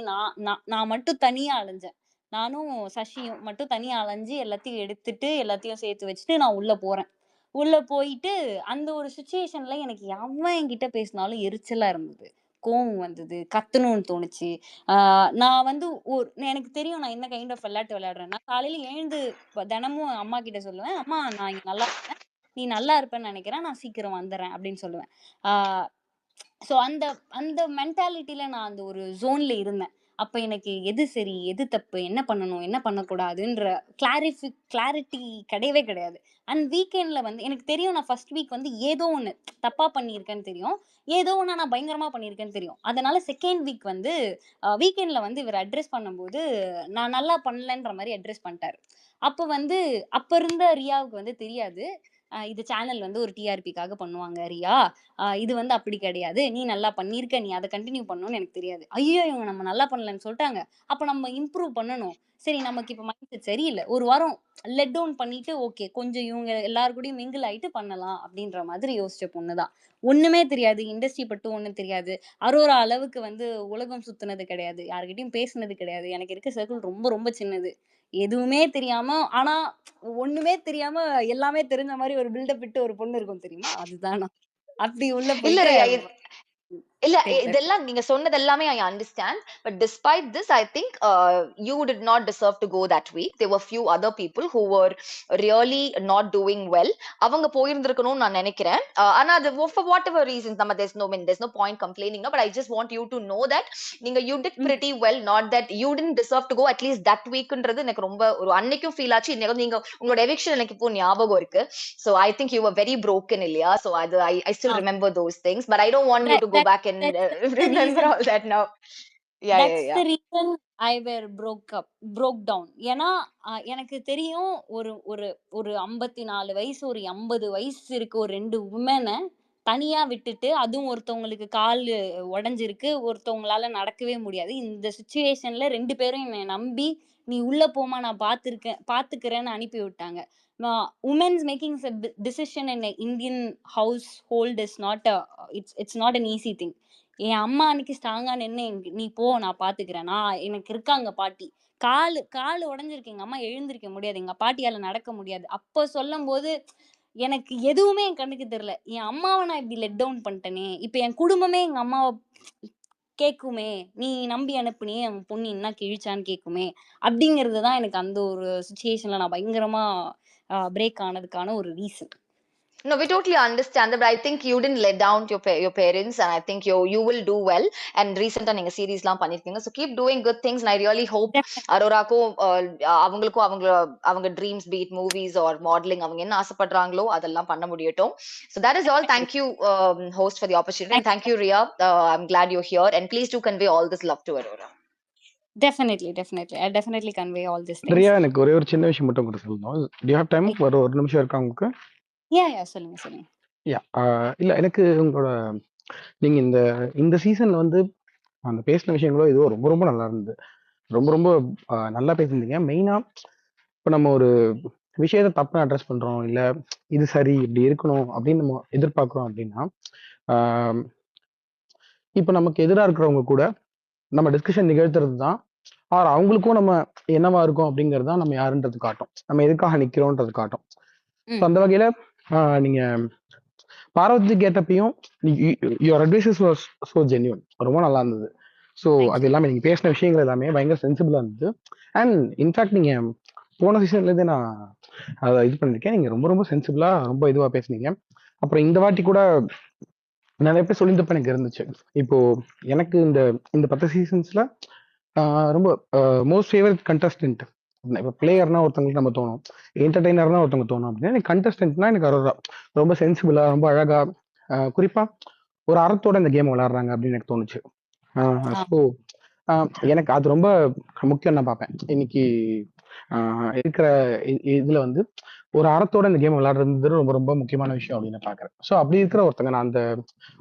நான் மட்டும் தனியா அலைஞ்சேன். நானும் சசியும் மட்டும் தனியா அலைஞ்சு எல்லாத்தையும் எடுத்துட்டு எல்லாத்தையும் சேர்த்து வச்சுட்டு நான் உள்ள போறேன். உள்ள போயிட்டு அந்த ஒரு சுச்சுவேஷன்ல எனக்கு எவன் என்கிட்ட பேசினாலும் எரிச்சலா இருந்தது, கோவம் வந்தது, கத்தணும்னு தோணுச்சு. நான் வந்து எனக்கு தெரியும் நான் என்ன கைண்ட் ஆஃப் விளையாட்டு விளையாடுறேன்னா, காலையில எழுந்து தினமும் அம்மா கிட்ட சொல்லுவேன், அம்மா நான் இங்க நல்லா இருக்கேன், நீ நல்லா இருப்பேன்னு நினைக்கிறேன், நான் சீக்கிரம் வந்துடுறேன் அப்படின்னு சொல்லுவேன். ஸோ அந்த அந்த மென்டாலிட்டியில நான் அந்த ஒரு ஜோன்ல இருந்தேன். அப்ப எனக்கு எது சரி எது தப்பு, என்ன பண்ணணும் என்ன பண்ணக்கூடாதுன்ற கிளாரிட்டி கிடையவே கிடையாது. அண்ட் வீக்கெண்ட்ல வந்து எனக்கு தெரியும் நான் ஃபர்ஸ்ட் வீக் வந்து ஏதோ ஒன்று தப்பா பண்ணியிருக்கேன்னு தெரியும், ஏதோ ஒன்று நான் பயங்கரமா பண்ணியிருக்கேன்னு தெரியும். அதனால செகண்ட் வீக் வந்து வீக்கெண்ட்ல வந்து இவர் அட்ரஸ் பண்ணும்போது நான் நல்லா பண்ணலன்ற மாதிரி அட்ரஸ் பண்ணிட்டாரு. அப்ப இருந்த ரியாவுக்கு வந்து தெரியாது, இது சேனல் வந்து ஒரு டிஆர்பிக்காக பண்ணுவாங்க ரியா, இது வந்து அப்படி கிடையாது, நீ நல்லா பண்ணியிருக்க, நீ அதை கண்டினியூ பண்ணணும்னு எனக்கு தெரியாது. ஐயோ இவங்க நம்ம நல்லா பண்ணலன்னு சொல்லிட்டாங்க, அப்போ நம்ம இம்ப்ரூவ் பண்ணணும். சரி நமக்கு இப்போ மைண்ட் செட் சரியில்லை, ஒரு வாரம் லெட் டவுன் பண்ணிட்டு ஓகே கொஞ்சம் இவங்க எல்லாரு கூடயும் மிங்கிள் ஆயிட்டு பண்ணலாம் அப்படின்ற மாதிரி யோசிச்ச பொண்ணு தான். ஒண்ணுமே தெரியாது, இண்டஸ்ட்ரி பட்டு ஒன்றும் தெரியாது, அரோரா அளவுக்கு வந்து உலகம் சுத்தினது கிடையாது, யாருக்கிட்டையும் பேசுனது கிடையாது, எனக்கு இருக்க சர்க்கிள் ரொம்ப ரொம்ப சின்னது. எதுவுமே தெரியாம ஆனா ஒண்ணுமே தெரியாம எல்லாமே தெரிஞ்ச மாதிரி ஒரு பில்டப் விட்டு ஒரு பொண்ணு இருக்கும் தெரியுமா, அதுதான் நான். அப்படி உள்ள இல்ல போயிட்டு ரியா, இல்ல இதெல்லாம் நீங்க சொன்னது எல்லாமே I understand, but despite this I think you did not deserve to go that week. There were few other people who were really not doing well. அவங்க போயிருந்திருக்கணும்னு நான் நினைக்கிறேன். ஆனா அது for whatever reasons நம்ம there's no point complaining, no, but I just want you to know that நீங்க you did pretty well, not that you didn't deserve to go at least that weekன்றது எனக்கு ரொம்ப ஒரு அன்னைக்கும் ஃபீல் ஆச்சு. நீங்க உங்களோட எவிக்ஷன் எனக்கு இப்போ ஞாபகம் இருக்கு. So I think you were very broken இல்லையா? So அது I still remember those things, but I don't want you to go back and remember all that now. That's the reason I were broke down. ஏன்னா எனக்கு தெரியும் ஒரு ஒரு ஒரு 54 வயசு ஒரு 80 வயசு இருக்கு ஒரு 2 உமனை தனியா விட்டுட்டு, அதுவும் ஒருத்தவங்களுக்கு கால் உடைஞ்சிருக்கு, ஒருத்தவங்களால நடக்கவே முடியாது. இந்த சுச்சுவேஷன்ல 2 பேரும் என்னை நம்பி நீ உள்ள போமா நான் பாத்துக்கிறேன்னு அனுப்பி விட்டாங்க. Womens making decision in Indian household is not it's not an easy thing. என் அம்மா அன்னைக்கு ஸ்ட்ராங்கா நின்று நீ போ நான் பாத்துக்கிறேன், எனக்கு இருக்காங்க பாட்டி. காலு உடைஞ்சிருக்கு, எங்க அம்மா எழுந்திருக்க முடியாது, எங்க பாட்டியால நடக்க முடியாது. அப்ப சொல்லும் போது எனக்கு எதுவுமே என் கண்ணுக்கு தெரியல. என் அம்மாவை நான் இப்படி லெட் டவுன் பண்ணிட்டேனே, இப்ப என் குடும்பமே எங்க அம்மாவை கேக்குமே, நீ நம்பி அனுப்புனியே அவன் பொண்ணு என்ன கிழிச்சான்னு கேக்குமே அப்படிங்கிறது தான் எனக்கு அந்த ஒரு சுச்சுவேஷன்ல நான் பயங்கரமா பிரேக் ஆனதுக்கான ஒரு reason. No, we totally understand that, but I think you didn't let down your parents, and I think you will do well. And recently நீங்க சீரிஸ்லாம் பண்ணிருக்கீங்க, so keep doing good things, and I really hope அரோராக்கும் அவங்களுக்கும் அவங்க dreams be it movies or modelling அவங்க என்ன ஆசைப்படுறாங்களோ அதெல்லாம் பண்ண முடியட்டும். So that is all. Thank you, host, for the opportunity, and thank you, Ria. I'm glad you're here, and please do convey all this love to Aurora. Definitely. I'll definitely convey all these things. Riya, எனக்கு ஒரே ஒரு சின்ன விஷயம் மட்டும் கூட சொல்லணும். Do you have time? ஒரு நிமிஷம் இருக்கா உங்களுக்கு? Yeah, சொல்லுங்க. இல்ல, எனக்கு உங்களோட நீங்க இந்த சீசன்ல வந்து அந்த பேசின விஷயங்களோ இதுவோ ரொம்ப ரொம்ப நல்லா இருந்தது. ரொம்ப நல்லா பேசியிருந்தீங்க. மெயினா இப்போ நம்ம ஒரு விஷயத்த தப்பா அட்ரஸ் பண்றோம், இல்ல இது சரி இப்படி இருக்கணும் அப்படின்னு நம்ம எதிர்பார்க்கிறோம் அப்படின்னா, இப்போ நமக்கு எதிராக இருக்கிறவங்க கூட நம்ம டிஸ்கஷன் நிகழ்த்துறது தான், அவங்களுக்கும் நம்ம என்னவா இருக்கோம் அப்படிங்கிறது தான் நம்ம யாருன்றது காட்டும், நம்ம எதுக்காக நிக்கிறோன்றது காட்டும். ஸோ அந்த வகையில நீங்க பார்வதி கேட்டப்பையும் your advices was so genuine, ரொம்ப நல்லா இருந்தது. ஸோ அது எல்லாமே நீங்க பேசின விஷயங்கள் எல்லாமே பயங்கர சென்சிபிளா இருந்தது. அண்ட் இன்ஃபேக்ட் நீங்க போன சீசன்லேருந்தே நான் அதை இது பண்ணிருக்கேன். நீங்க ரொம்ப சென்சிபிளா ரொம்ப இதுவா பேசுனீங்க. அப்புறம் இந்த வாட்டி கூட நிறைய பேர் சொல்லியிருந்தப்ப எனக்கு இருந்துச்சு. இப்போ எனக்கு இந்த 10 சீசன்ஸ்ல ரொம்ப மோஸ்ட் ஃபேவரட் கண்டஸ்டன்ட், இப்போ பிளேயர்னா ஒருத்தவங்களுக்கு நம்ம தோணும், என்டர்டைனர்னா ஒருத்தவங்க தோணும் அப்படின்னா எனக்கு கண்டஸ்டன்ட்னா எனக்கு அரோரா ரொம்ப சென்சிபிளா, ரொம்ப அழகா, குறிப்பா ஒரு அறத்தோட இந்த கேம் விளையாடுறாங்க அப்படின்னு எனக்கு தோணுச்சு. ஸோ எனக்கு அது ரொம்ப முக்கியம் நான் பார்ப்பேன். இன்னைக்கு இருக்கிற இதுல வந்து ஒரு அறத்தோட இந்த கேம் விளையாடுறது ரொம்ப முக்கியமான விஷயம் அப்படின்னு நான் பாக்குறேன். ஸோ அப்படி இருக்கிற ஒருத்தங்க நான் அந்த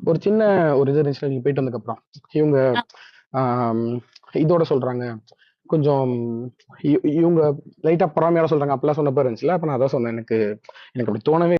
ஒரு சின்ன ஒரு இது இருந்துச்சு, நீங்க போயிட்டு வந்ததுக்கு அப்புறம் இவங்க இதோட சொல்றாங்க கொஞ்சம் இவங்க லைட்டா பொறாமையோட சொல்றாங்க அப்படிலாம் சொன்னப்ப இருந்துச்சுல, அப்ப நான் அதான் சொன்னேன், எனக்கு அப்படி தோணவே